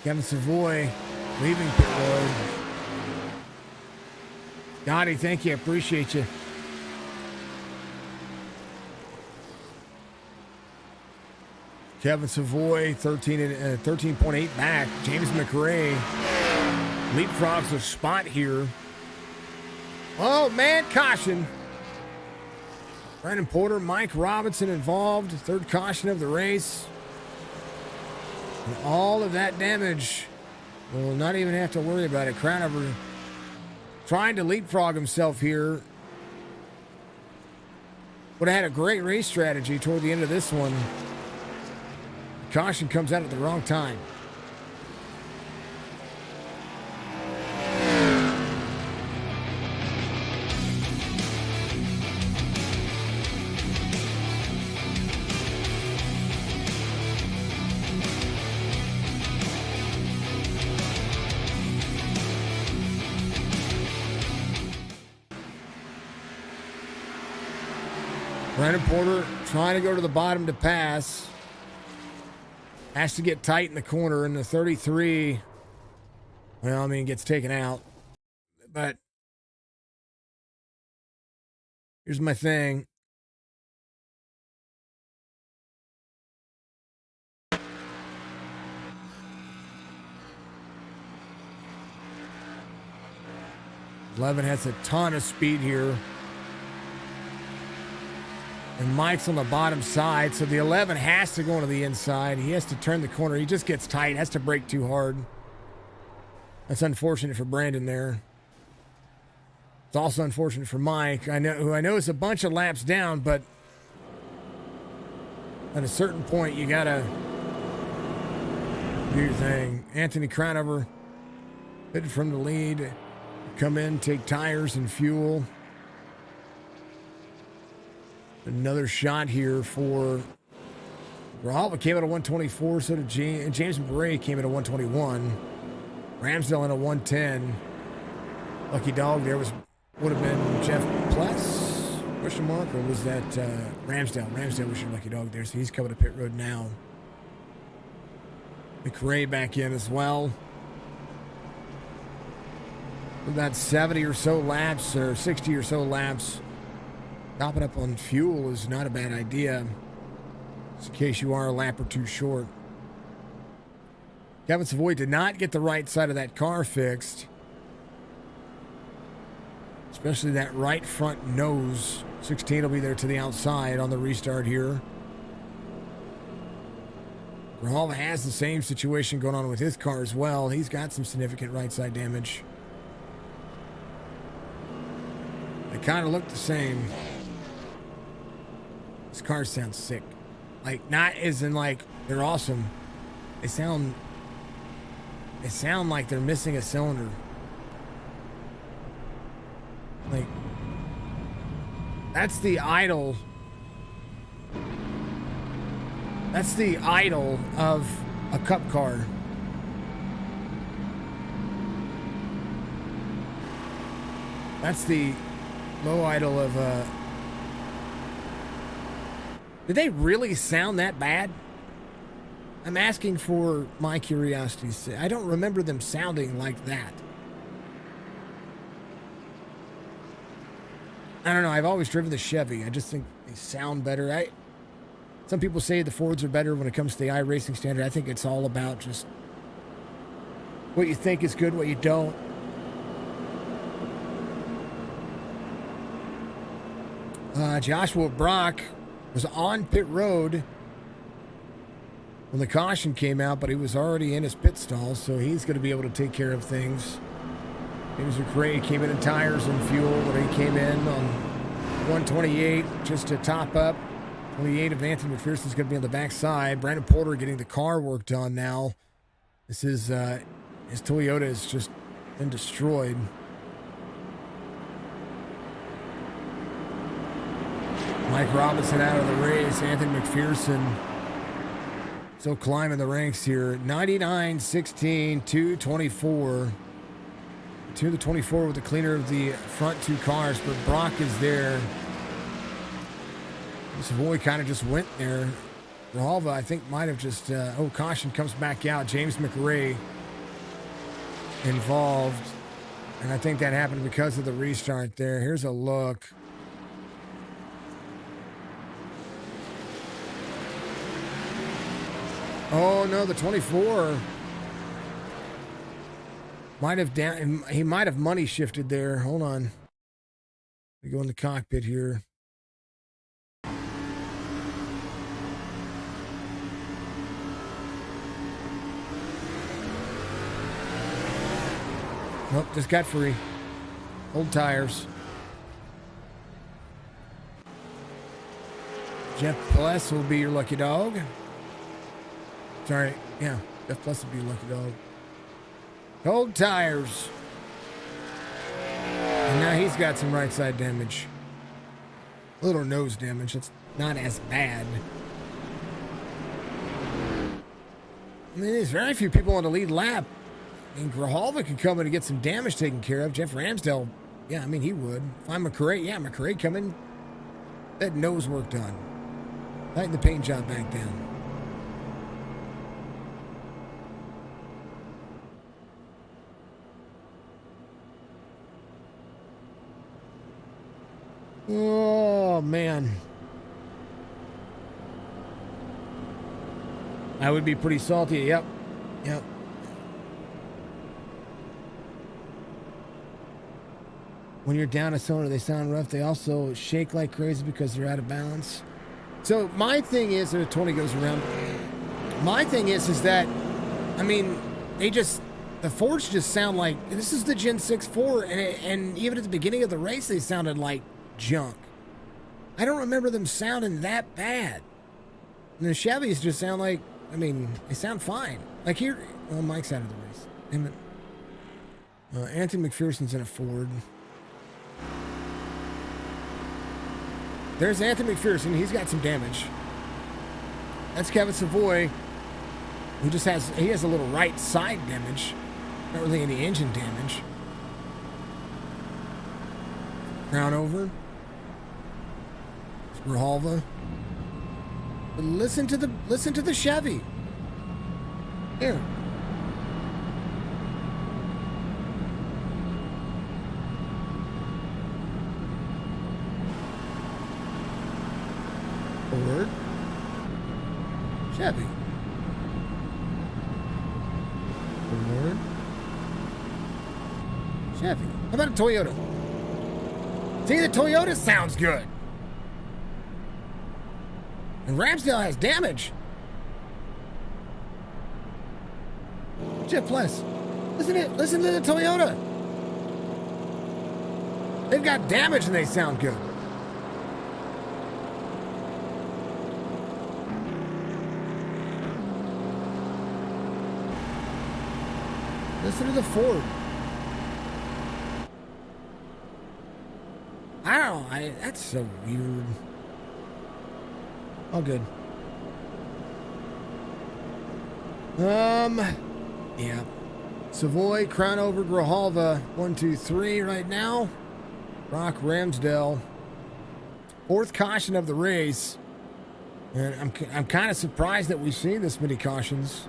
Kevin Savoy leaving pit road. Scotty, thank you. Appreciate you. Kevin Savoy, 13.8 back. James McRae leapfrogs a spot here. Oh, man, caution. Brandon Porter, Mike Robinson involved. Third caution of the race. And all of that damage. We'll not even have to worry about it. Crownover trying to leapfrog himself here. Would have had a great race strategy toward the end of this one. Caution comes out at the wrong time. Brandon Porter trying to go to the bottom to pass. Has to get tight in the corner in the 33. Well, I mean, gets taken out. But here's my thing. Levin has a ton of speed here. And Mike's on the bottom side, so the 11 has to go to the inside. He has to turn the corner. He just gets tight, has to brake too hard. That's unfortunate for Brandon there. It's also unfortunate for Mike, who I know is a bunch of laps down, but at a certain point, you gotta do your thing. Anthony Crownover pitted from the lead. Come in, take tires and fuel. Another shot here for Grijalva. Came out at 124, so did James Bray came in at 121. Ramsdale in a 110. Lucky dog there would have been Jeff Pless, question mark, or was that Ramsdale? Ramsdale was your lucky dog there, so he's coming to pit road now. McRae back in as well. About 70 or so laps, or 60 or so laps. Topping up on fuel is not a bad idea, just in case you are a lap or two short. Kevin Savoy did not get the right side of that car fixed, especially that right front nose. 16 will be there to the outside on the restart here. Grijalva has the same situation going on with his car as well. He's got some significant right side damage. They kind of look the same. These cars sound sick. Like, not as in like they're awesome. They sound like they're missing a cylinder. Like, that's the idol. That's the idol of a cup car. That's the low idol of a... Did they really sound that bad? I'm asking for my curiosity's sake. I don't remember them sounding like that. I don't know. I've always driven the Chevy. I just think they sound better. Some people say the Fords are better when it comes to the iRacing standard. I think it's all about just what you think is good, what you don't. Joshua Brock was on pit road when the caution came out, but he was already in his pit stall, so he's going to be able to take care of things. James McRae came in tires and fuel when he came in on 128 just to top up. 28 of Anthony McPherson's going to be on the backside. Brandon Porter getting the car worked on now. This is his Toyota has just been destroyed. Mike Robinson out of the race. Anthony McPherson still climbing the ranks here. 99, 16, 224. 2 to 24 with the cleaner of the front two cars, but Brock is there. Savoy kind of just went there. Grijalva, I think, might have just... caution comes back out. James McRae involved. And I think that happened because of the restart there. Here's a look. Oh, no, the 24 might have down. He might have money shifted there. Hold on. We go in the cockpit here. Nope, just got free. Old tires. Jeff Pless will be your lucky dog. Sorry, yeah, Jeff Pless will be your lucky dog. Old tires. And now he's got some right side damage. A little nose damage. That's not as bad. I mean, there's very few people on the lead lap. And Grijalva could come in and get some damage taken care of. Jeff Ramsdale, yeah, I mean, he would. If I'm McRae, yeah, McRae come in. That nose work done. Tighten the paint job back down. Oh, man. I would be pretty salty. Yep. Yep. When you're down a cylinder, they sound rough. They also shake like crazy because they're out of balance. So my thing is, or 20 goes around. My thing is that, I mean, the Fords just sound like, this is the Gen 6 Ford, and even at the beginning of the race, they sounded like junk. I don't remember them sounding that bad. And the Chevys just sound like, I mean, they sound fine. Like here, well, Mike's out of the race. Damn it. Anthony McPherson's in a Ford. There's Anthony McPherson. He's got some damage. That's Kevin Savoy, who just has a little right side damage. Not really any engine damage. Crown over. Grijalva. But listen to the Chevy. Here. Ford. Chevy. Ford. Chevy. How about a Toyota? See, the Toyota sounds good. And Ramsdale has damage. Jeff Pless. Listen to the Toyota. They've got damage and they sound good. Listen to the Ford. I don't know. That's so weird. All good. Yeah. Savoy, Crown over, Grijalva. 1, 2, 3 right now. Rock Ramsdale. Fourth caution of the race. And I'm kind of surprised that we've seen this many cautions.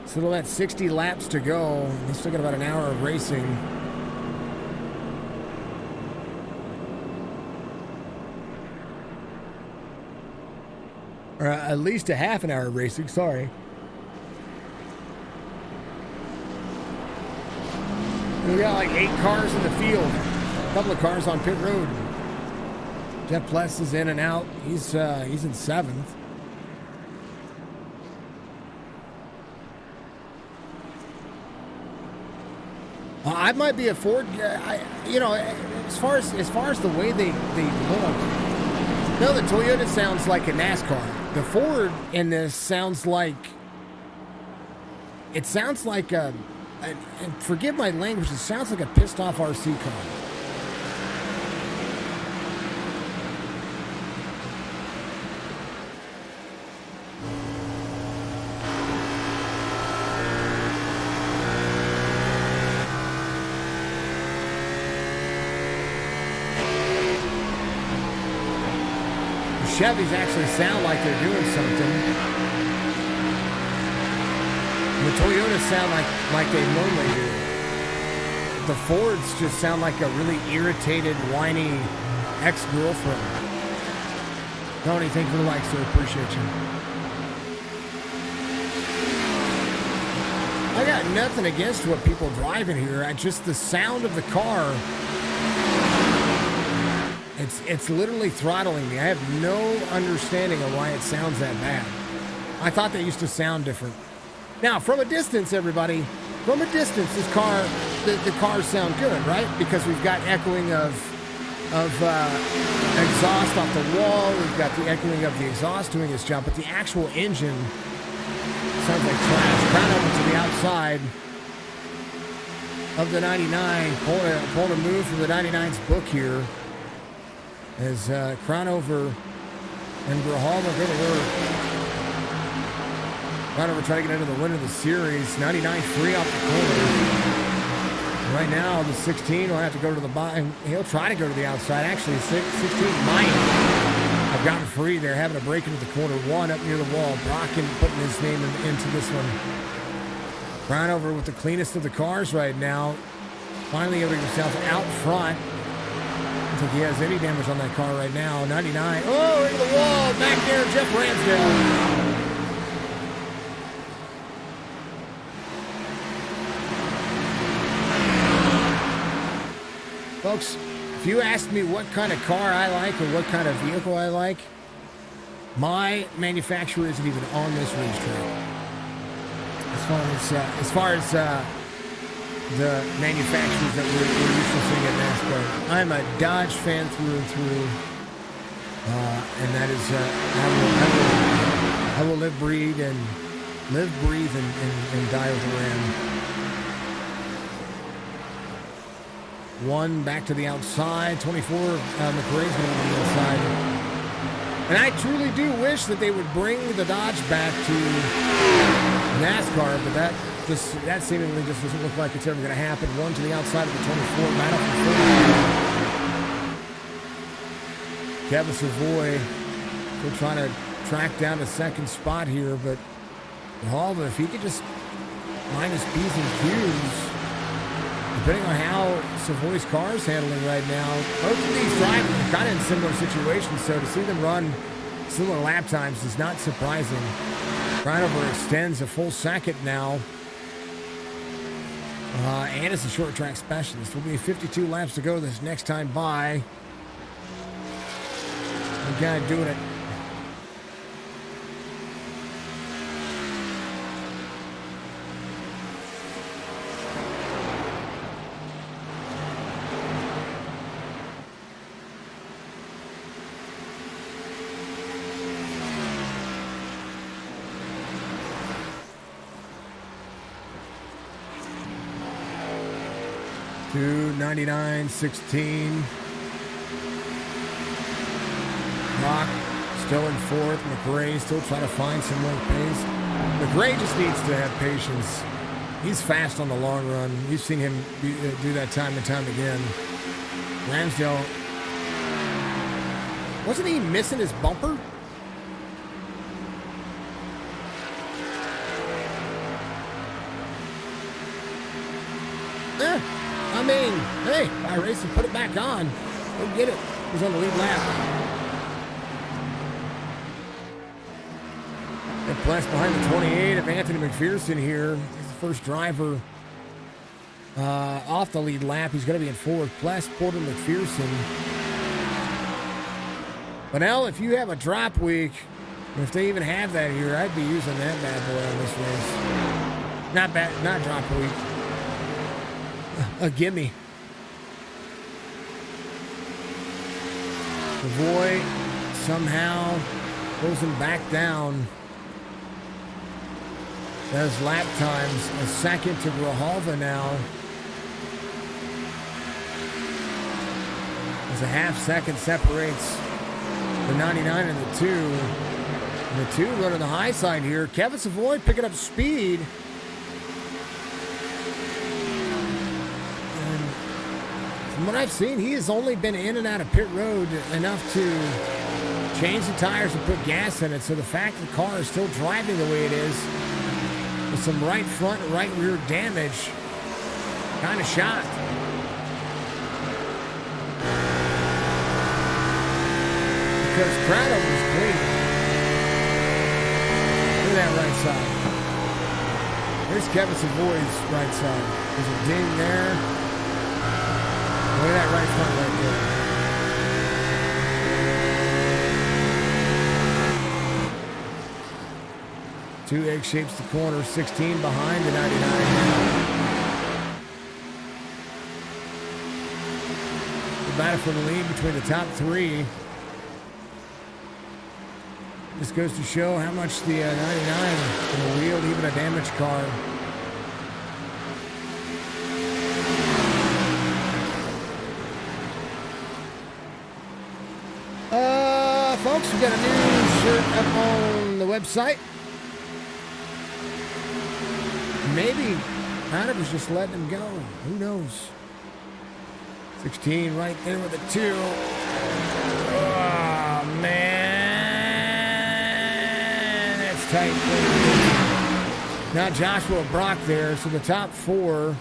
Still at 60 laps to go. They still got about an hour of racing. Or at least a half an hour of racing, sorry. We got like 8 cars in the field. A couple of cars on pit road. Jeff Pless is in and out. He's in 7th. I might be a Ford guy. As far as the way they look. No, the Toyota sounds like a NASCAR. The Ford in this sounds like a, and forgive my language, it sounds like a pissed off RC car. Chevys actually sound like they're doing something. The Toyotas sound like they normally do. The Fords just sound like a really irritated, whiny ex-girlfriend. Tony, thank you for the likes, sir. Appreciate you. I got nothing against what people driving here. Just the sound of the car. It's literally throttling me. I have no understanding of why it sounds that bad. I thought they used to sound different. Now, from a distance, everybody, from a distance, the cars sound good, right? Because we've got echoing of exhaust off the wall. We've got the echoing of the exhaust doing its job, but the actual engine sounds like trash. Crown over to the outside of the 99. Pulling a move from the 99's book here. As Crown over and Grijalva go to work. Crown over trying to get into the win of the series. 99 free off the corner. Right now, the 16 will have to go to the bottom. He'll try to go to the outside. Actually, 16 might have gotten free there, having a break into the corner. One up near the wall. Brocken putting his name into this one. Crown over with the cleanest of the cars right now. Finally able to get himself out front. I don't think he has any damage on that car right now. 99. Oh, into the wall. Back there, Jeff Ramsdale. Folks, if you ask me what kind of car I like or what kind of vehicle I like, my manufacturer isn't even on this racetrack. As far as the manufacturers that we're used to seeing at NASCAR, I'm a Dodge fan through and through, and that is I will live, breathe, and die with a Ram. One back to the outside. 24, McRae's going to the outside. And I truly do wish that they would bring the Dodge back to NASCAR, but that seemingly just doesn't look like it's ever going to happen. One to the outside of the 24, battle for 4. Kevin Savoy still trying to track down a second spot here, but Halva, if he could just minus P's and Q's, depending on how Savoy's car is handling right now, both of these drivers are kind of in similar situations, so to see them run similar lap times is not surprising. Crownover extends a full second now. And it's a short track specialist. Will be 52 laps to go this next time by. The guy doing it. To 99-16. Rock still in fourth. McRae still trying to find some more pace. McRae just needs to have patience. He's fast on the long run. We've seen him do that time and time again. Ramsdale, wasn't he missing his bumper? I mean, hey, Iracing put it back on. Go get it. He's on the lead lap. And plus behind the 28 of Anthony McPherson here. He's the first driver off the lead lap. He's going to be in fourth. Plus Porter McPherson. But now, if you have a drop week, if they even have that here, I'd be using that bad boy on this race. Not drop week. A gimme. Savoy somehow pulls him back down. Those lap times, a second to Grijalva now. As a half second separates the 99 and the 2. And the 2 running the high side here. Kevin Savoy picking up speed. From what I've seen, he has only been in and out of pit road enough to changed the tires and put gas in it, so the fact the car is still driving the way it is, with some right front and right rear damage, kind of shocked. Because Crowdover was clean. Look at that right side. There's Kevin Savoy's right side. There's a ding there. Look at that right front right there. 2 egg shapes the corner, 16 behind the 99 now. The battle for the lead between the top 3. This goes to show how much the 99 can wield even a damaged car. Folks, we got a new shirt up on the website. Maybe Hunter was just letting him go. Who knows? 16 right there with a 2. Oh, man. That's tight. Now Joshua Brock there. So the top 4. I'm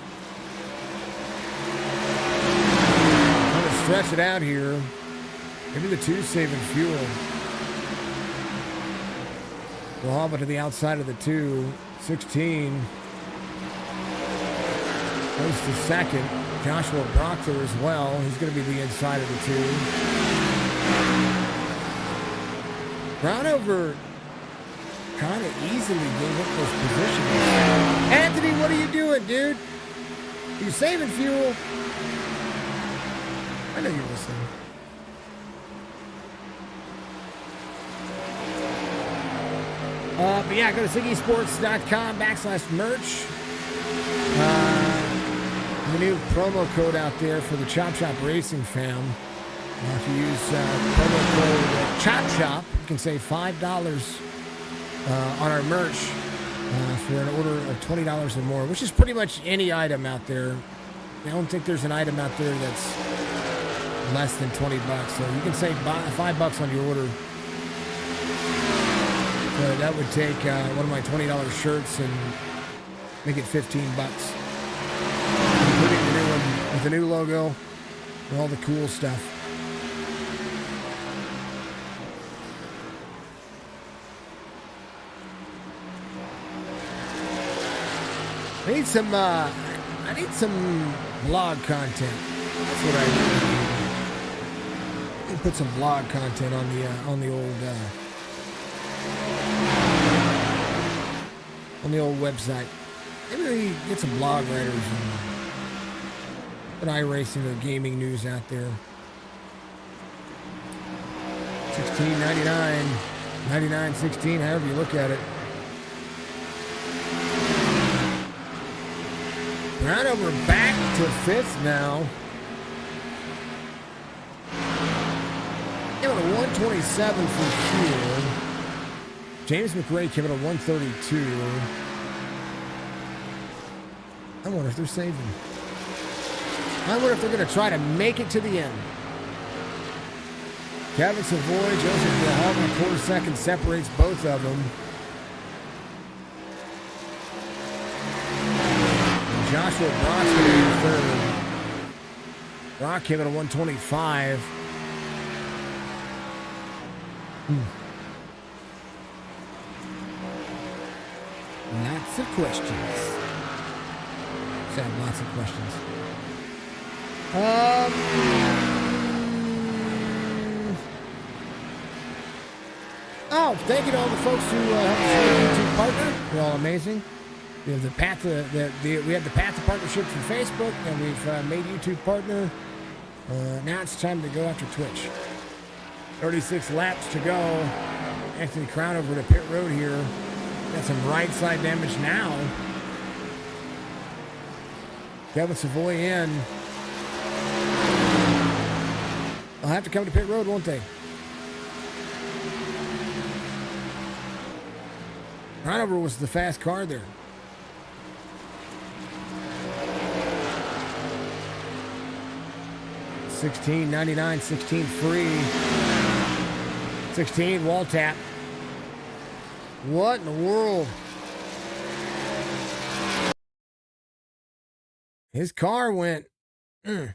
going to stretch it out here. Maybe the 2 saving fuel. We'll hop it to the outside of the 2. 16. Goes to second. Joshua Brock there as well. He's going to be the inside of the 2. Crowdover kind of easily gave up those positions. Anthony, what are you doing, dude? Are you saving fuel? I know you're listening. But yeah, go to ziggysports.com/merch. The new promo code out there for the Chop Shop Racing fam. If you use promo code Chop Shop, you can save $5 on our merch for an order of $20 or more, which is pretty much any item out there. I don't think there's an item out there that's less than $20, so you can save $5 on your order. So that would take one of my $20 shirts and make it $15. Including the new one with the new logo and all the cool stuff. I need some blog content. That's what I need. Put some blog content on the old website. Maybe we get some blog writers and put iRacing or gaming news out there. 16.99, 99.16, however you look at it. Crowdover back to 5th now. Came out a 127 for fuel. James McRae came out a 132. I wonder if they're saving. I wonder if they're going to try to make it to the end. Kevin Savoy, Joseph Wilhelm, a quarter second separates both of them. And Joshua Brock's going to be third. Brock came out a 125. Lots of questions. So lots of questions. Oh, thank you to all the folks who helped us with the YouTube partner. They're all amazing. We have the path to partnership from Facebook, and we've made YouTube partner. Now it's time to go after Twitch. 36 laps to go. Anthony Crown over to pit road here. Got some right side damage now. Kevin Savoy in. They'll have to come to pit road, won't they? Crowdover was the fast car there. $16.99, 16 free. 16, wall tap. What in the world? His car went. It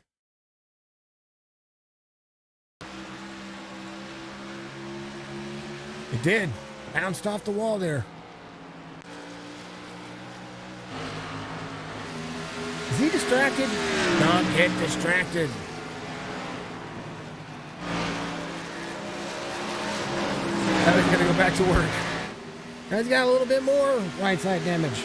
did. Bounced off the wall there. Is he distracted? Don't get distracted. Now he's going to go back to work. Now he's got a little bit more right side damage.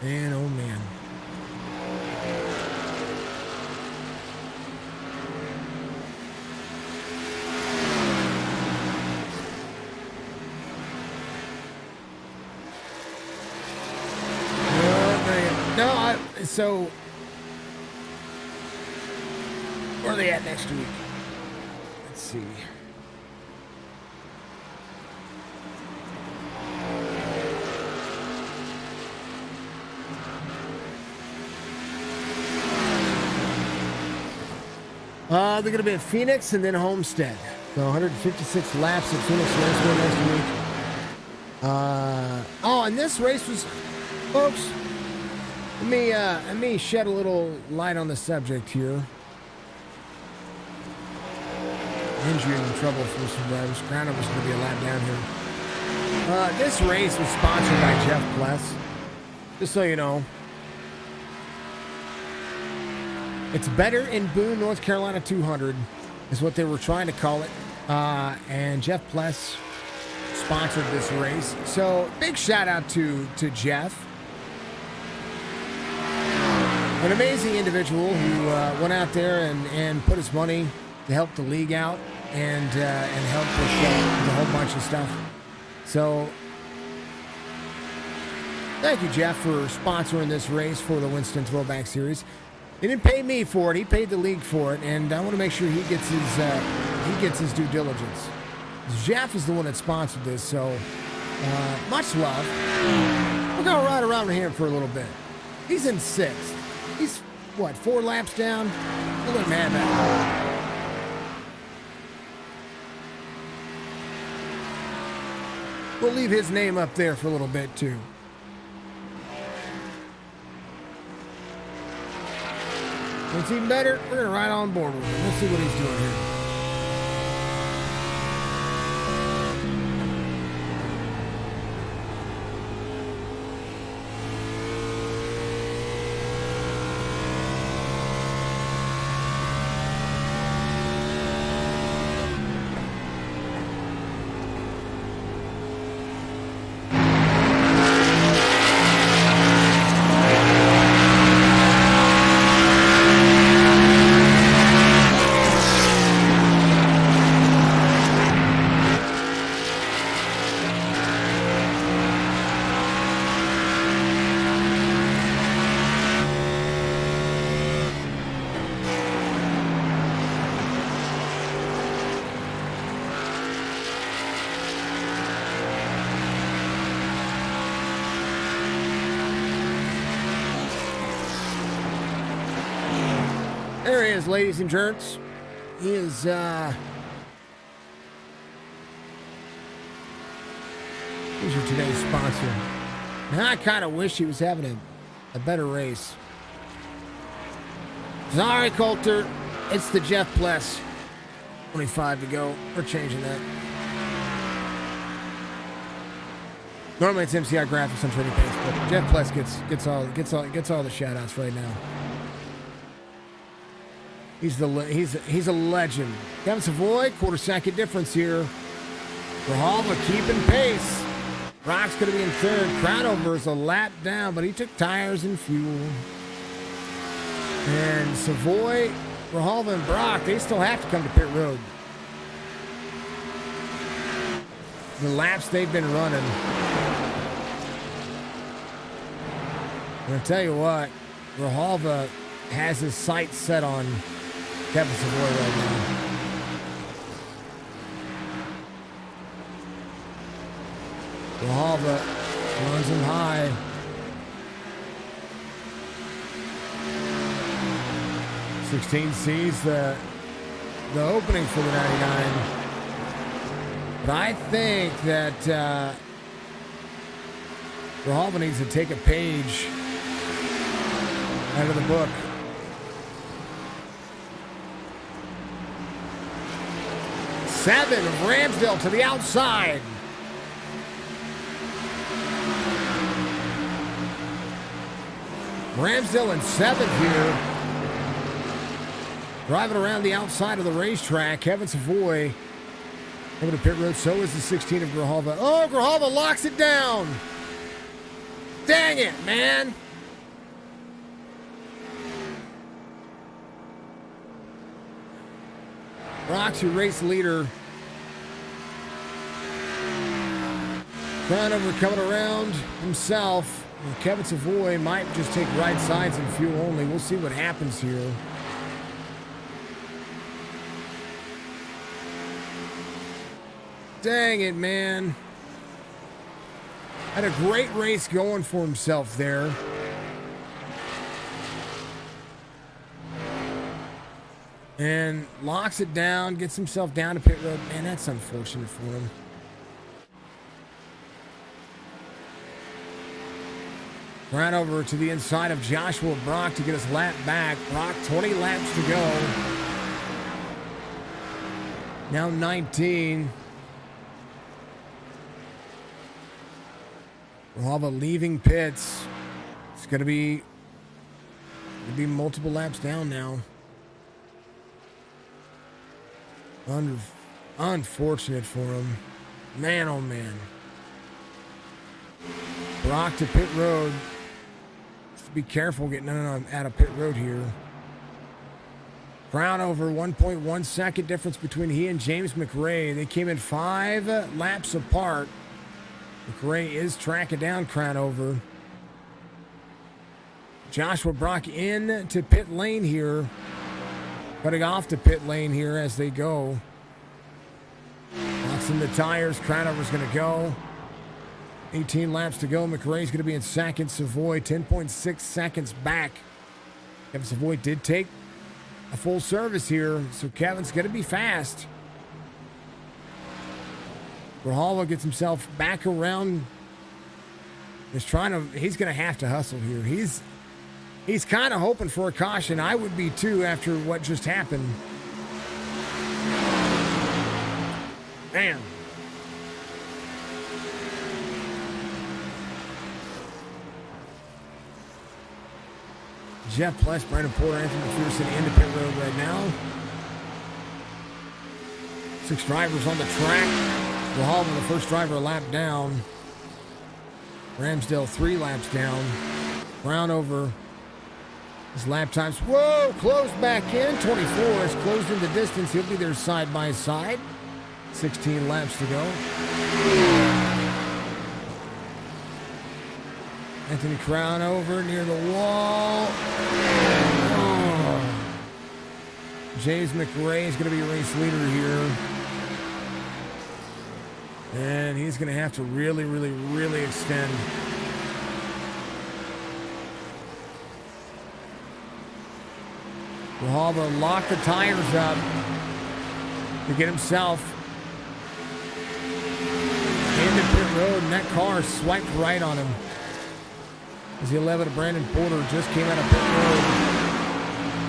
Man, oh man. So where are they at next week? Let's see. They're going to be at Phoenix and then Homestead. So 156 laps at Phoenix Raceway next week. And this race was, folks, let me shed a little light on the subject here. Injury and trouble for some drivers. Crownover's going to be a lap down here. This race was sponsored by Jeff Pless. Just so you know. It's Better in Boone, North Carolina 200 is what they were trying to call it. And Jeff Pless sponsored this race. So big shout out to Jeff. An amazing individual who went out there and put his money to help the league out and help with a whole bunch of stuff. So thank you, Jeff, for sponsoring this race for the Winston Throwback Series. He didn't pay me for it. He paid the league for it, and I want to make sure he gets his due diligence. Jeff is the one that sponsored this, so much love. We're gonna ride around with him for a little bit. He's in sixth. He's what, 4 laps down? Look at him back. We'll leave his name up there for a little bit too. It's even better. We're going to ride on board with him. Let's see what he's doing here. There he is, ladies and gents. He is, here's your today's sponsor. Now, I kind of wish he was having a better race. Sorry, Coulter. It's the Jeff Pless. 25 to go. We're changing that. Normally it's MCI Graphics on Trading Pace, but Jeff Pless gets all the shout outs right now. He's a legend. Kevin Savoy, quarter-second difference here. Grijalva keeping pace. Brock's going to be in third. Crownover is a lap down, but he took tires and fuel. And Savoy, Grijalva, and Brock, they still have to come to pit road. the laps they've been running. I'm going to tell you what, Grijalva has his sights set on Kevin Savoy right now. Grijalva runs him high. 16 sees the opening for the 99. But I think that Grijalva needs to take a page out of the book. Seven of Ramsdale to the outside. Ramsdale in seventh here. Driving around the outside of the racetrack. Kevin Savoy over to pit road. So is the 16 of Grijalva. Oh, Grijalva locks it down. Dang it, man. Brock's your race leader. Crownover coming around himself. Well, Kevin Savoy might just take right sides and fuel only. We'll see what happens here. Dang it, man. Had a great race going for himself there. And locks it down, gets himself down to pit road. Man, that's unfortunate for him. Right over to the inside of Joshua Brock to get his lap back. Brock, 20 laps to go. Now 19. Grijalva leaving pits. It's going to be multiple laps down now. Unfortunate for him. Man, oh man. Brock to pit road. Just be careful getting out of pit road here. Crownover, 1.1 second difference between he and James McRae. They came in 5 laps apart. McRae is tracking down Crownover. Joshua Brock in to pit lane here. Cutting off to pit lane here as they go. Locks in the tires. Crownover's going to go. 18 laps to go. McRae's going to be in second. Savoy 10.6 seconds back. Kevin Savoy did take a full service here, so Kevin's going to be fast. Grijalva gets himself back around. He's going to have to hustle here. He's kind of hoping for a caution. I would be too after what just happened. Man. Jeff Pless, Brandon Porter, Anthony McPherson into pit road right now. 6 drivers on the track. Grijalva, the first driver, a lap down. Ramsdale 3 laps down. Crownover. His lap times, whoa, closed back in. 24 is closed in the distance. He'll be there side by side. 16 laps to go. Anthony Crownover near the wall. Oh. James McRae is going to be race leader here. And he's going to have to really, really, really extend. Grijalva locked the tires up to get himself into pit road, and that car swiped right on him. As the 11 of Brandon Porter just came out of pit road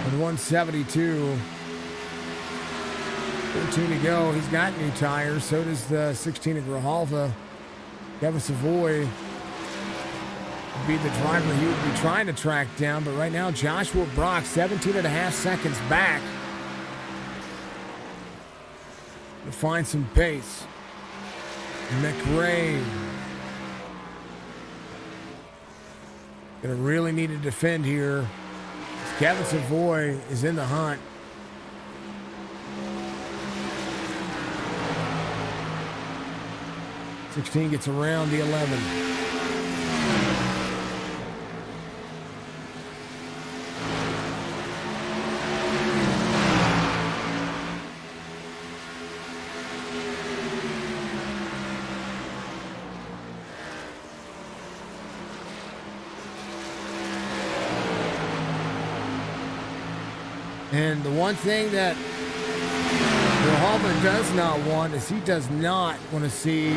with 172. 14 to go. He's got new tires. So does the 16 of Grijalva. Kevin Savoy would be the driver he would be trying to track down. But right now, Joshua Brock, 17.5 seconds back to find some pace. McRae gonna really need to defend here. Kevin Savoy is in the hunt. 16 gets around the 11. And the one thing that Hallman does not want is he does not want to see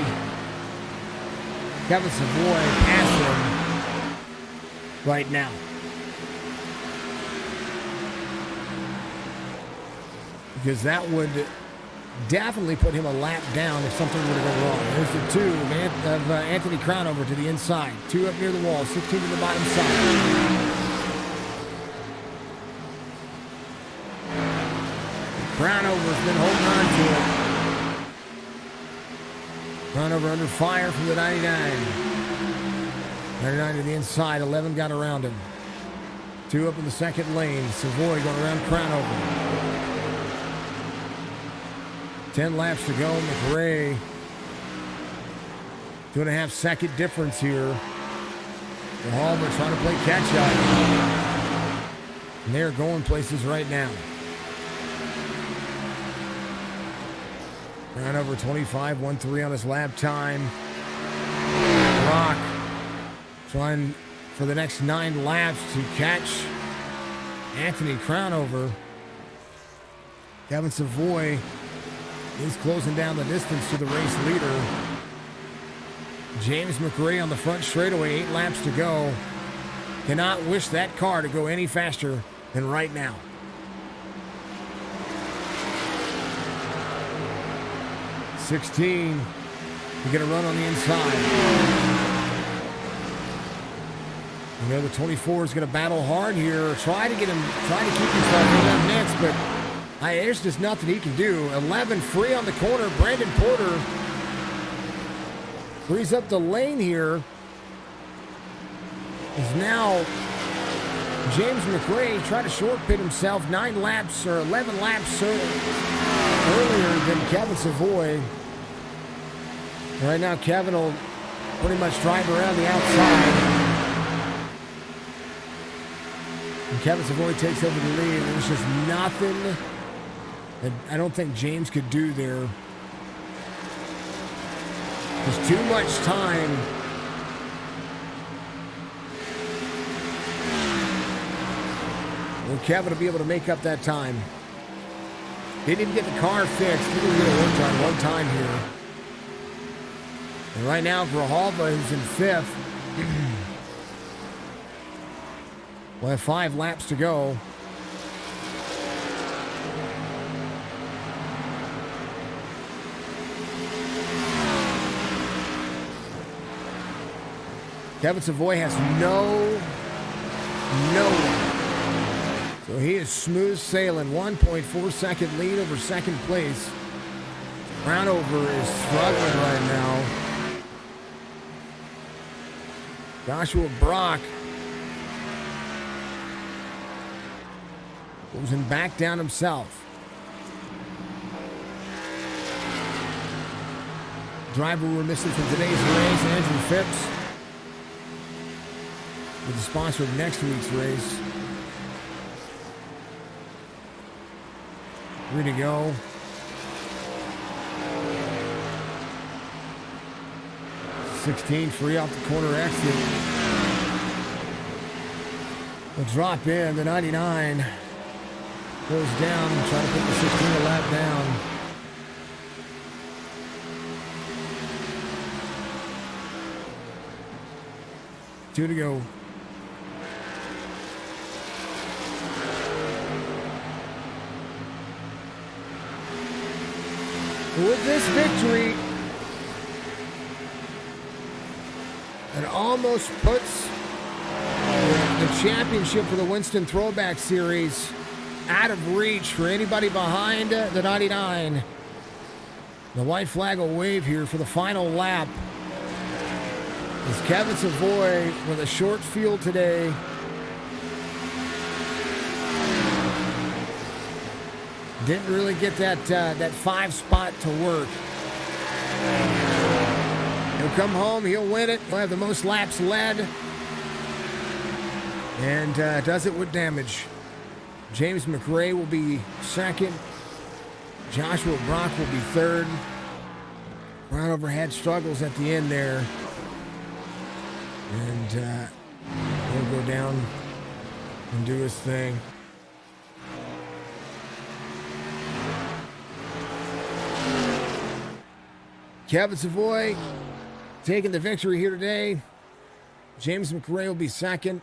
Kevin Savoy pass him right now. Because that would definitely put him a lap down if something were to go wrong. There's the 2 of Anthony Crownover to the inside. 2 up near the wall, 16 to the bottom side. Crownover's been holding on to it. Crownover under fire from the 99. 99 to the inside. 11 got around him. 2 up in the second lane. Savoy going around Crownover. 10 laps to go. McRae. 2.5 second difference here. The Hallman trying to play catch up. And they're going places right now. Crownover 25, 1-3 on his lap time. Brock trying for the next 9 laps to catch Anthony Crownover. Kevin Savoy is closing down the distance to the race leader. James McRae on the front straightaway, 8 laps to go. Cannot wish that car to go any faster than right now. 16 to get a run on the inside. You know, the 24 is going to battle hard here. Try to keep himself in that mix, but there's just nothing he can do. 11 free on the corner. Brandon Porter frees up the lane here. Is now James McRae trying to short pit himself 9 laps or 11 laps earlier than Kevin Savoy. Right now, Kevin will pretty much drive around the outside. And Kevin Savoy takes over the lead. There's just nothing that I don't think James could do there. There's too much time. Well, Kevin will be able to make up that time. Didn't even get the car fixed. Didn't even get it worked on one time here. And right now, Grijalva is in 5th. We'll have 5 laps to go. Kevin Savoy has no one. So he is smooth sailing. 1.4 second lead over second place. Crownover is struggling right now. Joshua Brock closing back down himself. Driver we're missing from today's race, Andrew Phipps, with the sponsor of next week's race. 3 to go. .16 free off the corner exit. Will drop in. The 99 goes down, trying to put the 16 a lap down. Two to go. With this victory, it almost puts the championship for the Winston Throwback Series out of reach for anybody behind the 99. The white flag will wave here for the final lap. As Kevin Savoy with a short field today. Didn't really get that 5 spot to work. He'll come home. He'll win it. He'll have the most laps led. And does it with damage. James McRae will be second. Joshua Brock will be third. Brownover had struggles at the end there. And he'll go down and do his thing. Kevin Savoy taking the victory here today. James McRae will be second.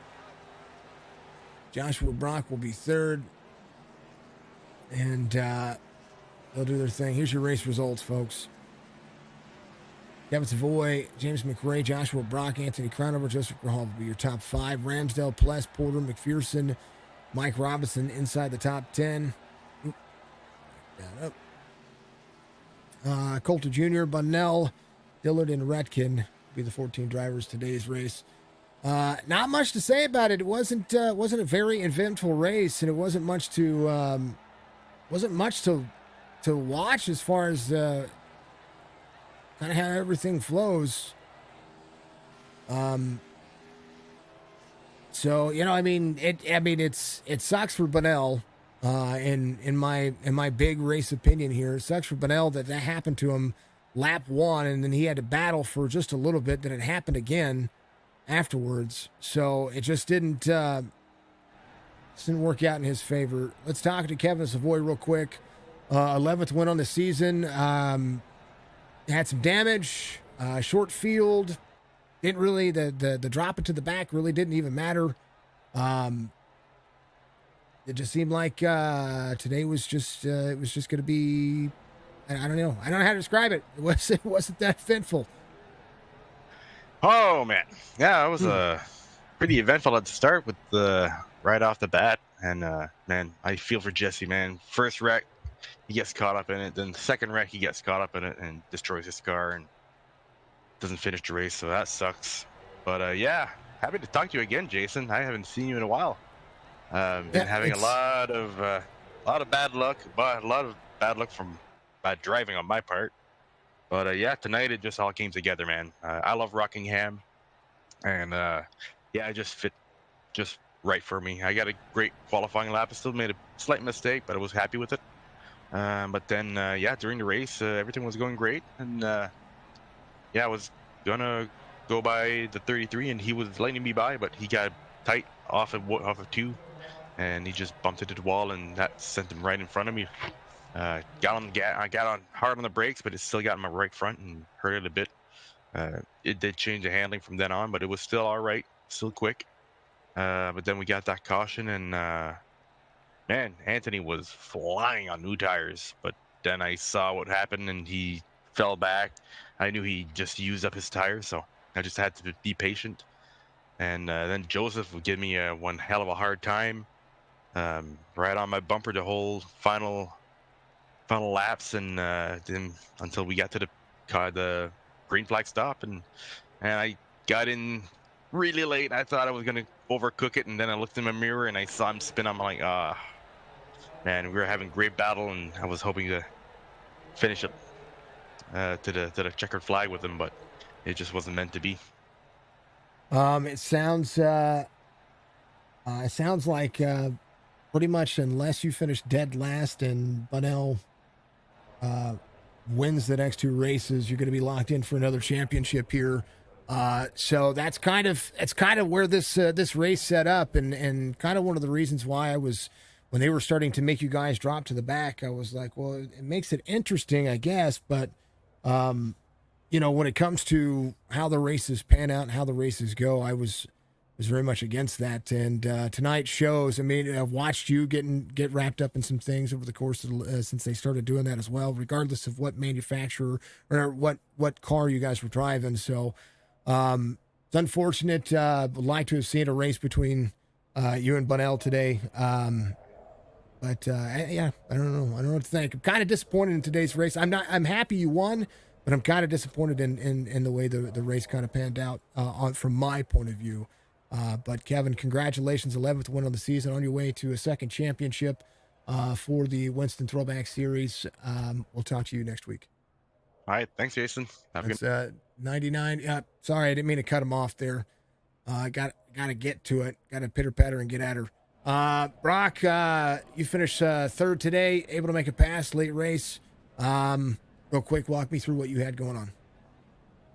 Joshua Brock will be third. And they'll do their thing. Here's your race results, folks. Kevin Savoy, James McRae, Joshua Brock, Anthony Crownover, Joseph Grahal will be your top 5. Ramsdale, Pless, Porter, McPherson, Mike Robinson inside the top 10. That up. Coulter Jr., Bunnell, Dillard, and Retkin will be the 14 drivers today's race. Not much to say about it. It wasn't a very eventful race, and it wasn't much to watch as far as kind of how everything flows. So it sucks for Bunnell. In my big race opinion here, it sucks for Bunnell that happened to him lap 1, and then he had to battle for just a little bit. Then it happened again afterwards. So it just didn't work out in his favor. Let's talk to Kevin Savoy real quick. 11th win on the season. Had some damage. Short field. Didn't really the drop it to the back really didn't even matter. It just seemed like today was just it was just going to be. I don't know how to describe it. It wasn't that eventful. Oh man, yeah, it was pretty eventful at the start with right off the bat. And man, I feel for Jesse, man. First wreck, he gets caught up in it. Then the second wreck, he gets caught up in it and destroys his car and doesn't finish the race. So that sucks. But yeah, happy to talk to you again, Jason. I haven't seen you in a while. Been having a lot of bad luck, but a lot of bad luck from bad driving on my part. But yeah, tonight it just all came together, man. I love Rockingham, and yeah, it just fit just right for me. I got a great qualifying lap. I still made a slight mistake, but I was happy with it. But then yeah, during the race, everything was going great, and yeah, I was gonna go by the 33, and he was letting me by, but he got tight off of 2. And he just bumped into the wall, and that sent him right in front of me. I got on hard on the brakes, but it still got in my right front and hurt it a bit. It did change the handling from then on, but it was still all right, still quick. But then we got that caution, and man, Anthony was flying on new tires. But then I saw what happened, and he fell back. I knew he just used up his tires, so I just had to be patient. And then Joseph would give me one hell of a hard time. Right on my bumper the whole final laps, and then until we got to the green flag stop, and I got in really late. I thought I was gonna overcook it, and then I looked in my mirror and I saw him spin. I'm like, man, we were having a great battle, and I was hoping to finish it to the checkered flag with him, but it just wasn't meant to be. It sounds like pretty much unless you finish dead last and Bunnell wins the next 2 races, you're going to be locked in for another championship here. So that's kind of where this race set up, and kind of one of the reasons why I was, when they were starting to make you guys drop to the back, I was like, well, it makes it interesting, I guess, but when it comes to how the races pan out and how the races go, I was very much against that. And tonight shows. I mean, I've watched you get wrapped up in some things over the course of since they started doing that as well, regardless of what manufacturer or what car you guys were driving. So it's unfortunate. Would like to have seen a race between you and Bunnell today. But yeah, I don't know what to think. I'm kind of disappointed in today's race. I'm happy you won, but I'm kind of disappointed in the way the race kind of panned out from my point of view. But Kevin, congratulations, 11th win on the season, on your way to a second championship for the Winston Throwback Series. We'll talk to you next week. All right. Thanks, Jason. Have a good That's 99. Sorry, I didn't mean to cut him off there. Got to get to it. Got to pitter patter and get at her. Brock, you finished third today. Able to make a pass late race. Real quick, walk me through what you had going on.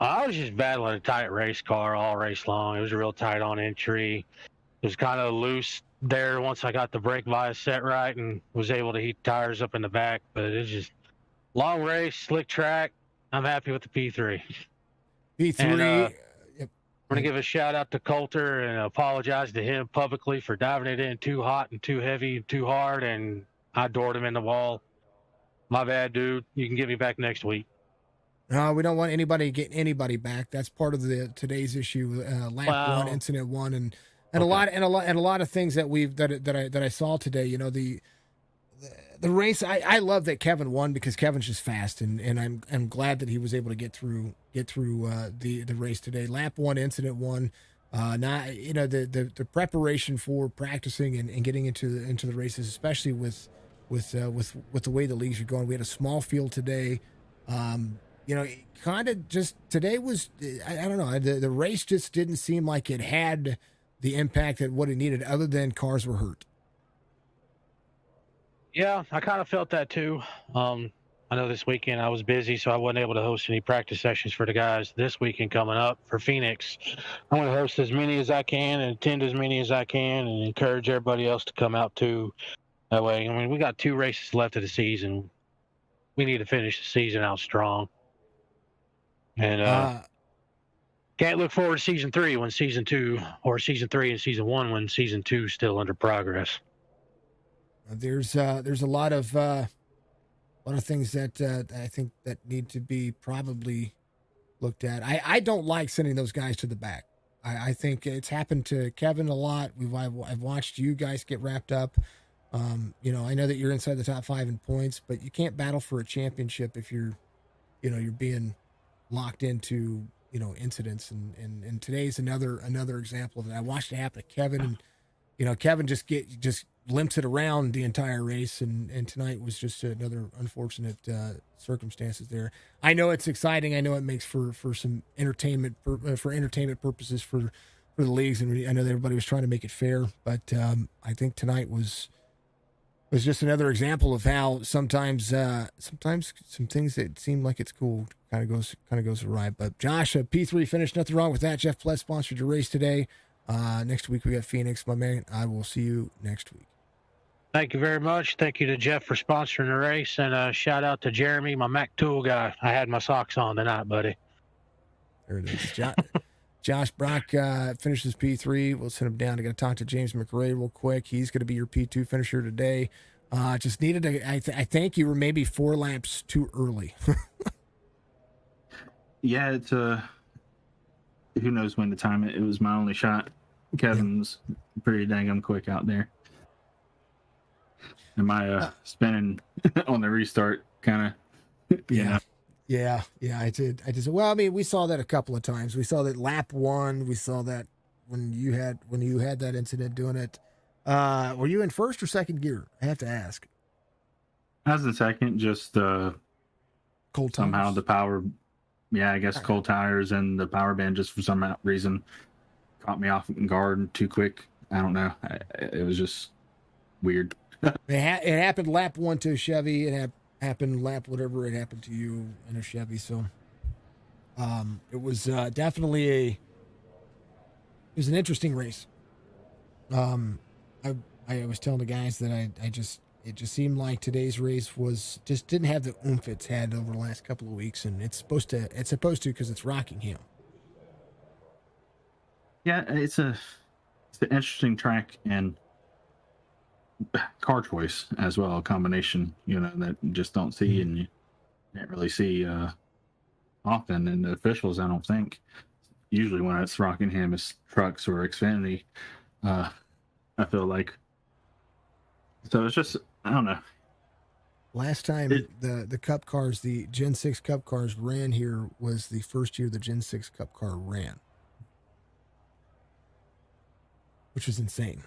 I was just battling a tight race car all race long. It was real tight on entry. It was kind of loose there once I got the brake bias set right and was able to heat tires up in the back. But it's just long race, slick track. I'm happy with the P3. P3. And, Yep. I'm going to give a shout out to Coulter and apologize to him publicly for diving it in too hot and too heavy and too hard. And I doored him in the wall. My bad, dude. You can get me back next week. No, we don't want anybody getting anybody back. That's part of the today's issue. Lap one, incident one, and okay. a lot of things that I saw today. You know, the race. I love that Kevin won because Kevin's just fast, and I'm glad that he was able to get through the race today. Lap one, incident one. Not the preparation for practicing and getting into the races, especially with the way the leagues are going. We had a small field today. Kind of just today was, I don't know, the race just didn't seem like it had the impact that what it needed other than cars were hurt. Yeah, I kind of felt that too. I know this weekend I was busy, so I wasn't able to host any practice sessions for the guys. This weekend coming up for Phoenix, I'm going to host as many as I can and attend as many as I can and encourage everybody else to come out too. That way, I mean, we got 2 races left of the season. We need to finish the season out strong. And can't look forward to season 3 when season 2, or season 3 and season 1 when season 2 is still under progress. There's a lot of things that I think that need to be probably looked at. I don't like sending those guys to the back. I think it's happened to Kevin a lot. I've watched you guys get wrapped up. I know that you're inside the top 5 in points, but you can't battle for a championship if you're being locked into incidents, and today's another example of that. I watched it happen to Kevin, and Kevin just limps it around the entire race, and tonight was just another unfortunate circumstances there. I know it's exciting. I know it makes for some entertainment for entertainment purposes for the leagues, and I know that everybody was trying to make it fair, but I think tonight was just another example of how sometimes some things that seem like it's cool kind of goes awry. But Josh, P3 finished, nothing wrong with that. Jeff Plett sponsored your race today. Next week we got Phoenix, my man. I will see you next week. Thank you very much. Thank you to Jeff for sponsoring the race, and shout out to Jeremy, my Mac Tool guy. I had my socks on tonight, buddy. There it is. Josh Brock finishes P3. We'll send him down. I got to talk to James McRae real quick. He's going to be your P2 finisher today. Just needed to. I think you were maybe 4 laps too early. Yeah, it's who knows when to time it. It was my only shot. Kevin's pretty dang quick out there. And my spinning on the restart kind of. Yeah, I did. Well, I mean, we saw that a couple of times. We saw that lap 1. We saw that when you had that incident doing it. Were you in first or second gear? I have to ask. I was in second, just cold somehow tires. the power. Yeah, I guess cold tires and the power band just for some reason caught me off guard too quick. I don't know. It was just weird. It happened lap 1 to a Chevy. It happened lap whatever it happened to you in a Chevy. So it was definitely it was an interesting race. I was telling the guys that it just seemed like today's race just didn't have the oomph it's had over the last couple of weeks, and it's supposed to because it's Rockingham. Yeah, it's an interesting track and car choice as well, a combination, that you just don't see and you can't really see often. And the officials, I don't think, usually when it's Rockingham, it's trucks or Xfinity. I feel like. So it's just, I don't know. Last time the Cup cars, the Gen 6 Cup cars ran here was the first year the Gen 6 Cup car ran, which was insane.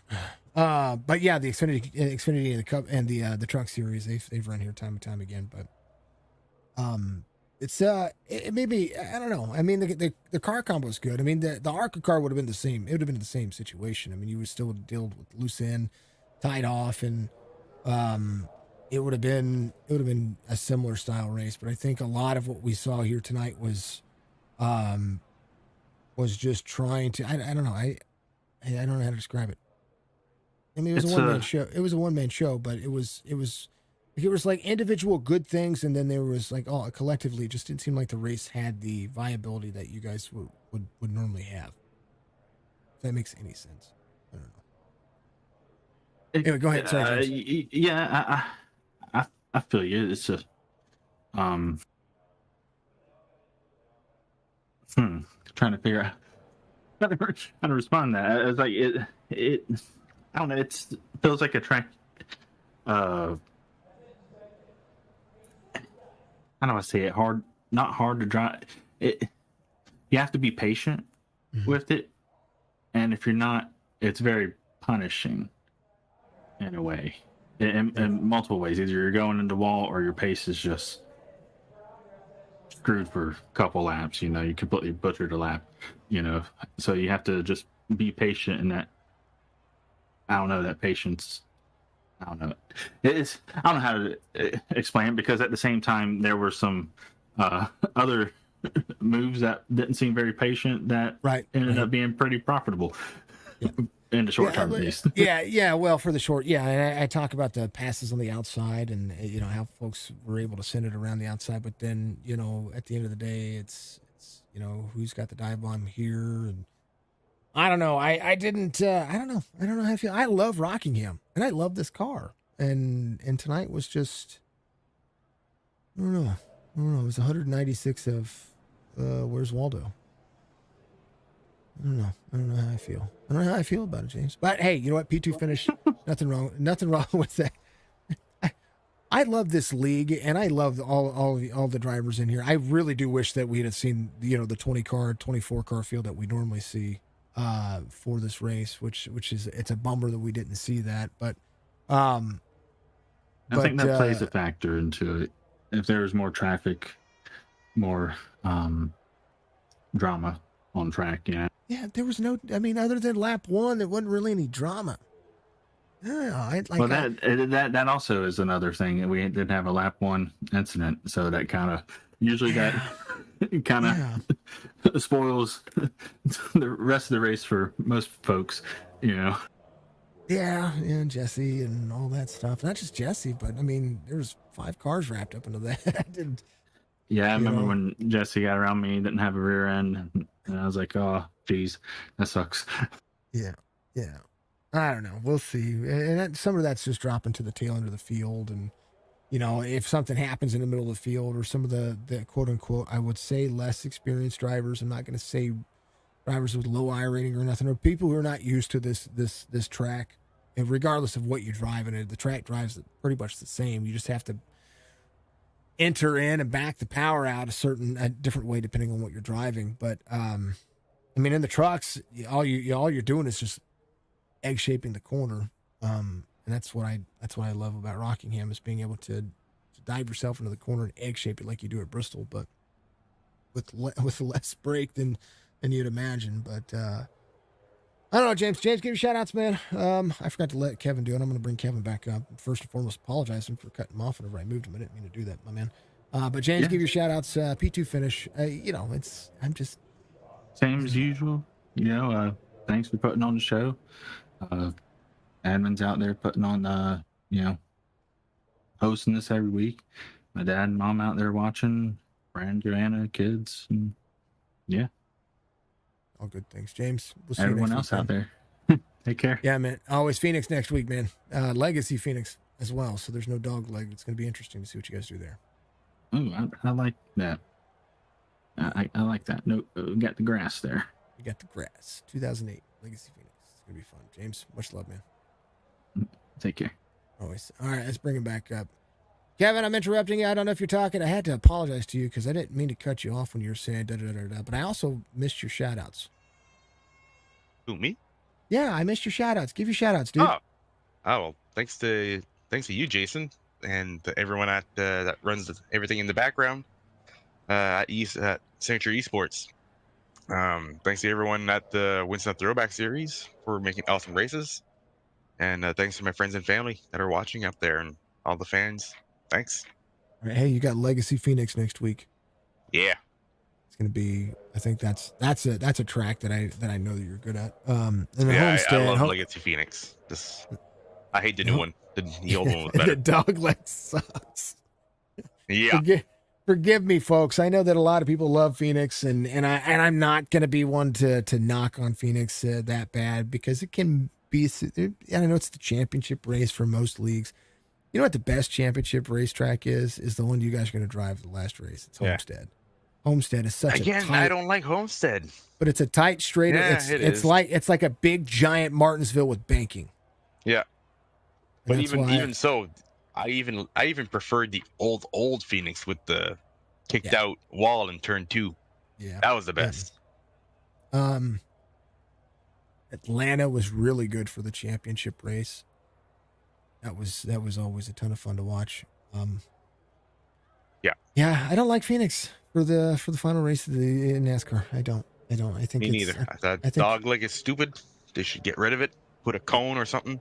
But yeah, the Xfinity and the Cup and the Truck Series, they've run here time and time again. But It's it maybe, I don't know. I mean, the car combo is good. I mean, the ARCA car would have been the same. It would have been the same situation. I mean, you would still deal with loose end, tied off, and it would have been a similar style race. But I think a lot of what we saw here tonight was just trying to. I don't know. I don't know how to describe it. I mean, it was a one-man show. It was a one-man show, but it was like individual good things, and then there was like collectively. It just didn't seem like the race had the viability that you guys would normally have. If that makes any sense. I don't know. Anyway, go ahead. Sorry, yeah, I feel you. It's a trying to figure out how to respond to that. It's like it. I don't know. It feels like a track. How do I say it? Hard, not hard to drive. You have to be patient with it, and if you're not, it's very punishing in a way, in multiple ways. Either you're going into wall, or your pace is just screwed for a couple laps. You completely butchered a lap. So you have to just be patient in that. I don't know, that patience. I don't know. I don't know how to explain it, because at the same time there were some other moves that didn't seem very patient that ended up being pretty profitable in the short term, at least. Yeah. Well, for the short, I talk about the passes on the outside, and how folks were able to send it around the outside. But then at the end of the day, it's who's got the dive bomb here, and I don't know. I didn't. I don't know. I don't know how I feel. I love Rockingham, and I love this car. And tonight was just. I don't know. It was 196 of. Where's Waldo? I don't know how I feel. I don't know how I feel about it, James. But hey, you know what? P2 finish. Nothing wrong with that. I love this league, and I love all the drivers in here. I really do wish that we had seen the 20 car, 24 car field that we normally see. For this race, which is, it's a bummer that we didn't see that, but I think that plays a factor into it. If there was more traffic, more drama on track, there was no. I mean, other than lap 1, there wasn't really any drama. That also is another thing. We did have a lap 1 incident, so that kind of spoils the rest of the race for most folks, Yeah, Jesse and all that stuff. Not just Jesse, but I mean, there's 5 cars wrapped up into that. I remember when Jesse got around me, he didn't have a rear end, and I was like, oh, geez, that sucks. Yeah. I don't know. We'll see. And some of that's just dropping to the tail end of the field, and if something happens in the middle of the field, or some of the quote unquote, I would say less experienced drivers. I'm not going to say drivers with low I rating or nothing, or people who are not used to this track. And regardless of what you drive in it, the track drives pretty much the same. You just have to enter in and back the power out a different way depending on what you're driving. But I mean, in the trucks, all you're doing is just egg shaping the corner. And that's what I love about Rockingham, is being able to dive yourself into the corner and egg shape it like you do at Bristol, but with less brake than you'd imagine. But I don't know, James. Give your shout outs, man. I forgot to let Kevin do it. I'm going to bring Kevin back up. First and foremost, apologize for cutting him off whenever I moved him. I didn't mean to do that, my man. But James, give your shout outs. P2 finish. I'm just same as usual. Thanks for putting on the show. Admin's out there putting on, hosting this every week. My dad and mom out there watching. Brand, Joanna, kids, and all good things. James, we'll see everyone you else out there. Take care. Yeah, man. Always Phoenix next week, man. Legacy Phoenix as well. So there's no dog leg. It's going to be interesting to see what you guys do there. Ooh, I like that. I like that. No, we got the grass there. You got the grass. 2008 Legacy Phoenix. It's going to be fun. James, much love, man. Take care. Always. All right, let's bring him back up. Kevin, I'm interrupting you. I don't know if you're talking. I had to apologize to you because I didn't mean to cut you off when you were saying da-da-da-da-da, but I also missed your shout-outs. Who, me? Yeah, I missed your shout-outs. Give your shout-outs, dude. Oh, well, thanks to you, Jason, and to everyone that runs everything in the background. at Signature Esports. Thanks to everyone at the Winston Throwback Series for making awesome races. And thanks to my friends and family that are watching up there and all the fans. Thanks. All right, hey, you got Legacy Phoenix next week. Yeah. It's going to be. I think that's a track that I know that you're good at. And the Yeah, Homestead. I love Legacy Phoenix. I hate the new one. The old one was better. The dog leg sucks. Yeah. Forgive me, folks. I know that a lot of people love Phoenix, and I'm not going to be one to knock on Phoenix that bad, because it can be. I know it's the championship race for most leagues. You know what the best championship racetrack is the one you guys are going to drive the last race. It's Homestead. Homestead is such Again, a tight, I don't like Homestead. but it's a tight straight. Yeah, it's like a big giant Martinsville with banking. Yeah. And But that's even so, I even preferred the old Phoenix with the kicked out wall in turn 2. Yeah, That was the best. Atlanta was really good for the championship race. That was always a ton of fun to watch. Yeah, I don't like Phoenix for the final race of the NASCAR. I don't. I think Me neither. That dog leg is stupid. They should get rid of it. Put a cone or something.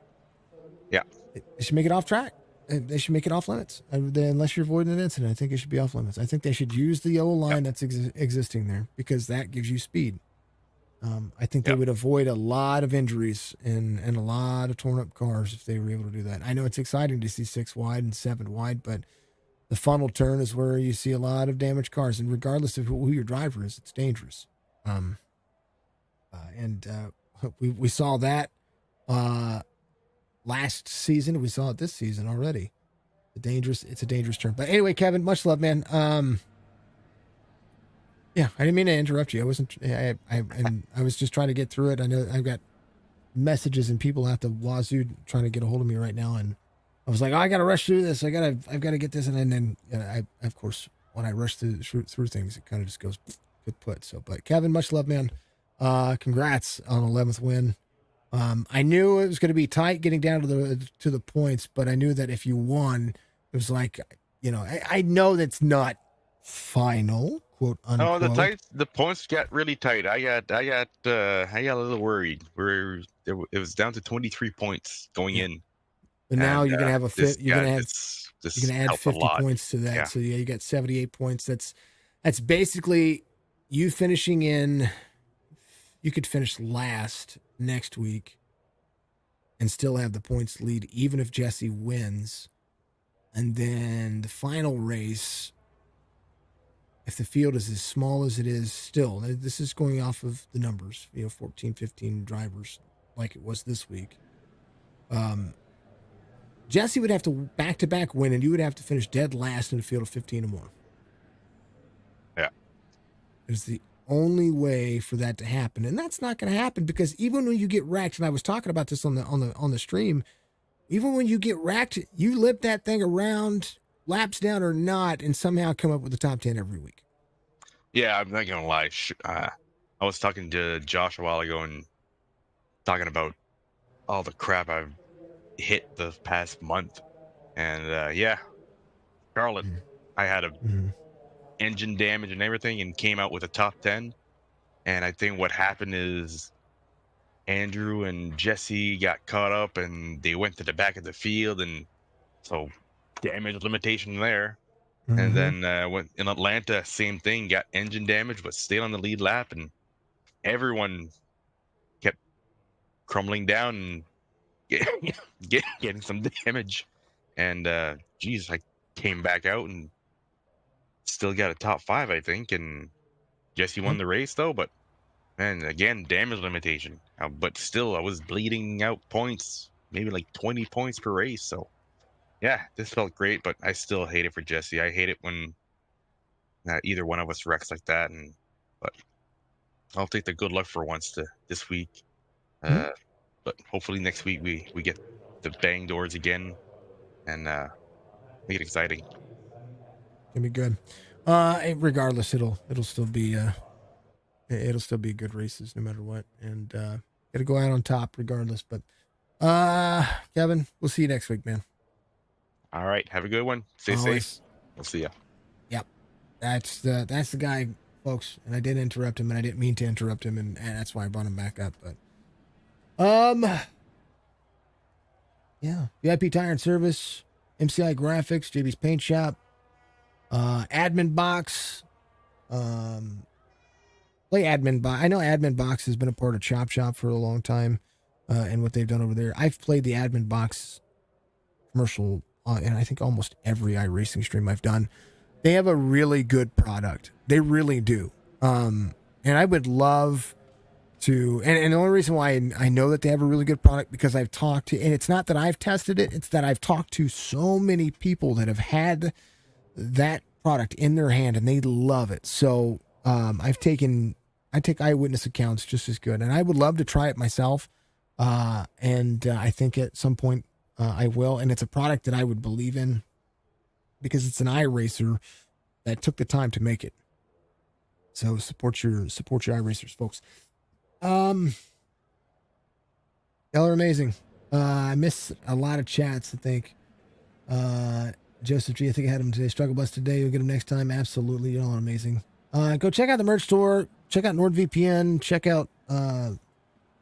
Yeah. They should make it off track. They should make it off limits. Unless you're avoiding an incident, I think it should be off limits. I think they should use the yellow line that's existing there, because that gives you speed. I think they would avoid a lot of injuries and a lot of torn up cars if they were able to do that. I know it's exciting to see 6 wide and 7 wide, but the funnel turn is where you see a lot of damaged cars, and regardless of who your driver is, it's dangerous. We saw that last season. We saw it this season already. It's a dangerous turn. But anyway, Kevin, much love, man. Yeah, I didn't mean to interrupt you. I wasn't. I was just trying to get through it. I know I've got messages and people at the wazoo trying to get a hold of me right now, and I was like, I got to rush through this. I've got to get this, and then I of course, when I rush through things, it kind of just goes good put. So, but Kevin, much love, man. Congrats on 11th win. I knew it was going to be tight getting down to the points, but I knew that if you won, it was like, I know that's not final, quote unquote. Oh, the points got really tight. I got a little worried. It was down to 23 points going in. But now you're gonna have you're gonna add 50 a lot. points to that. Yeah. So you got 78 points. That's basically you finishing in. You could finish last next week and still have the points lead, even if Jesse wins. And then the final race, if the field is as small as it is still, this is going off of the numbers, 14, 15 drivers like it was this week. Jesse would have to back-to-back win, and you would have to finish dead last in a field of 15 or more. Yeah. It's the only way for that to happen, and that's not going to happen, because even when you get wrecked, and I was talking about this on the stream, even when you get wrecked, you lip that thing around, laps down or not, and somehow come up with the top 10 every week. Yeah, I'm not gonna lie. I was talking to Josh a while ago and talking about all the crap I've hit the past month, and Charlotte, I had a engine damage and everything, and came out with a top 10. And I think what happened is Andrew and Jesse got caught up, and they went to the back of the field, and so damage limitation there. And then went in Atlanta, same thing, got engine damage, but stayed on the lead lap, and everyone kept crumbling down and getting some damage. And I came back out and still got a top 5, I think, and Jesse won the race though. But man, again, damage limitation. But still, I was bleeding out points, maybe like 20 points per race. So yeah, this felt great, but I still hate it for Jesse. I hate it when either one of us wrecks like that. But I'll take the good luck for once this week. But hopefully next week we get the bang doors again and make it exciting. It'll be good. Regardless, it'll still be good races no matter what, and gotta go out on top regardless. But Kevin, we'll see you next week, man. All right, have a good one. Stay safe. We'll see ya. Yep. That's the guy, folks. And I did interrupt him, and I didn't mean to interrupt him, and that's why I brought him back up. But yeah, VIP Tire and Service, MCI Graphics, JB's Paint Shop, Admin Box, play Admin Box. I know Admin Box has been a part of Chop Shop for a long time, and what they've done over there. I've played the Admin Box commercial, and I think almost every iRacing stream I've done. They have a really good product. They really do. And I would love to, and the only reason why I know that they have a really good product, because I've talked to, and it's not that I've tested it, it's that I've talked to so many people that have had that product in their hand and they love it. So I take eyewitness accounts just as good, and I would love to try it myself. And I think at some point I will, and it's a product that I would believe in, because it's an iRacer that took the time to make it. So support your iRacers, folks. Y'all are amazing. I missed a lot of chats, I think. Joseph G, I think I had him today. Struggle Bus today. We'll get him next time. Absolutely. Y'all are amazing. Go check out the merch store. Check out NordVPN. Check out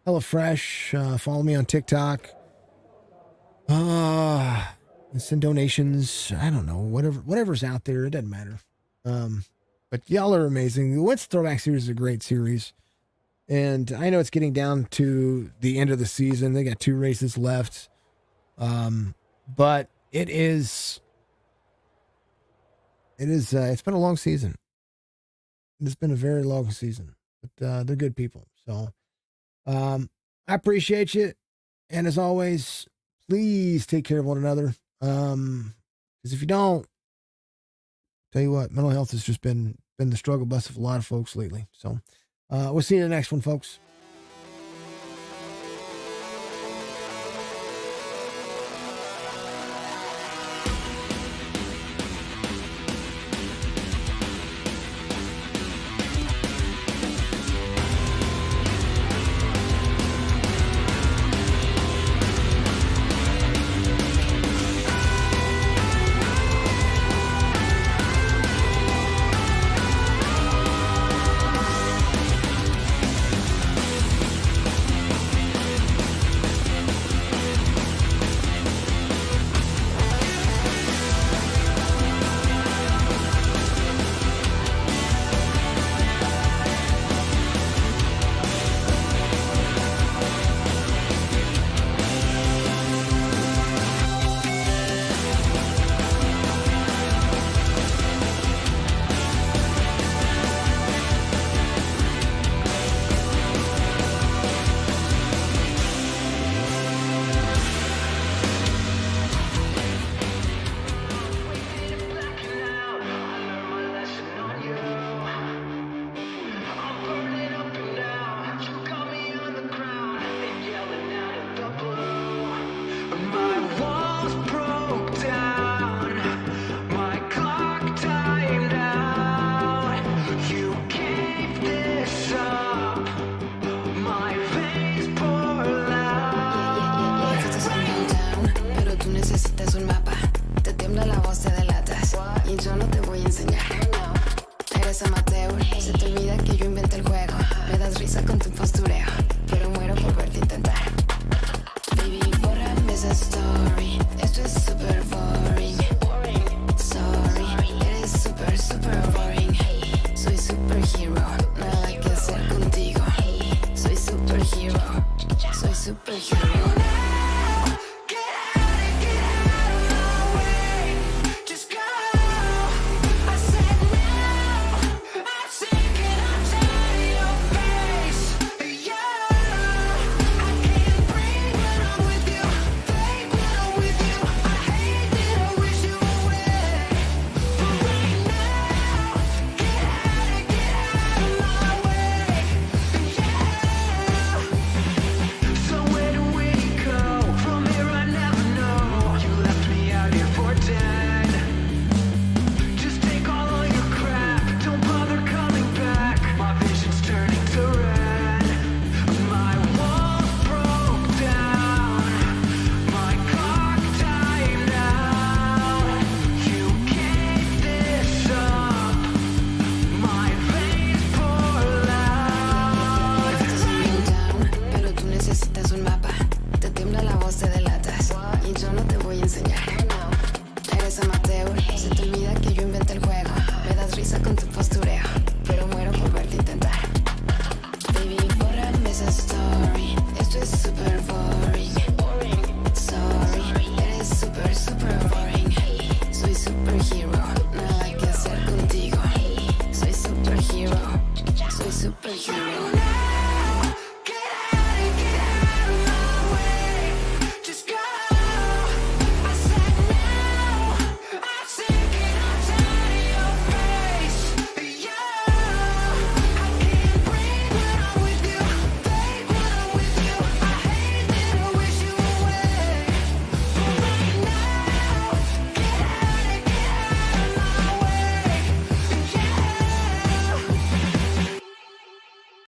HelloFresh. Follow me on TikTok. Send donations. I don't know. Whatever's out there. It doesn't matter. But y'all are amazing. The Winston Throwback series is a great series. And I know it's getting down to the end of the season. They got 2 races left. But it's been a long season. It's been a very long season. But they're good people. So I appreciate you. And as always, please take care of one another. Because if you don't, tell you what, mental health has just been the struggle bus of a lot of folks lately. So we'll see you in the next one, folks.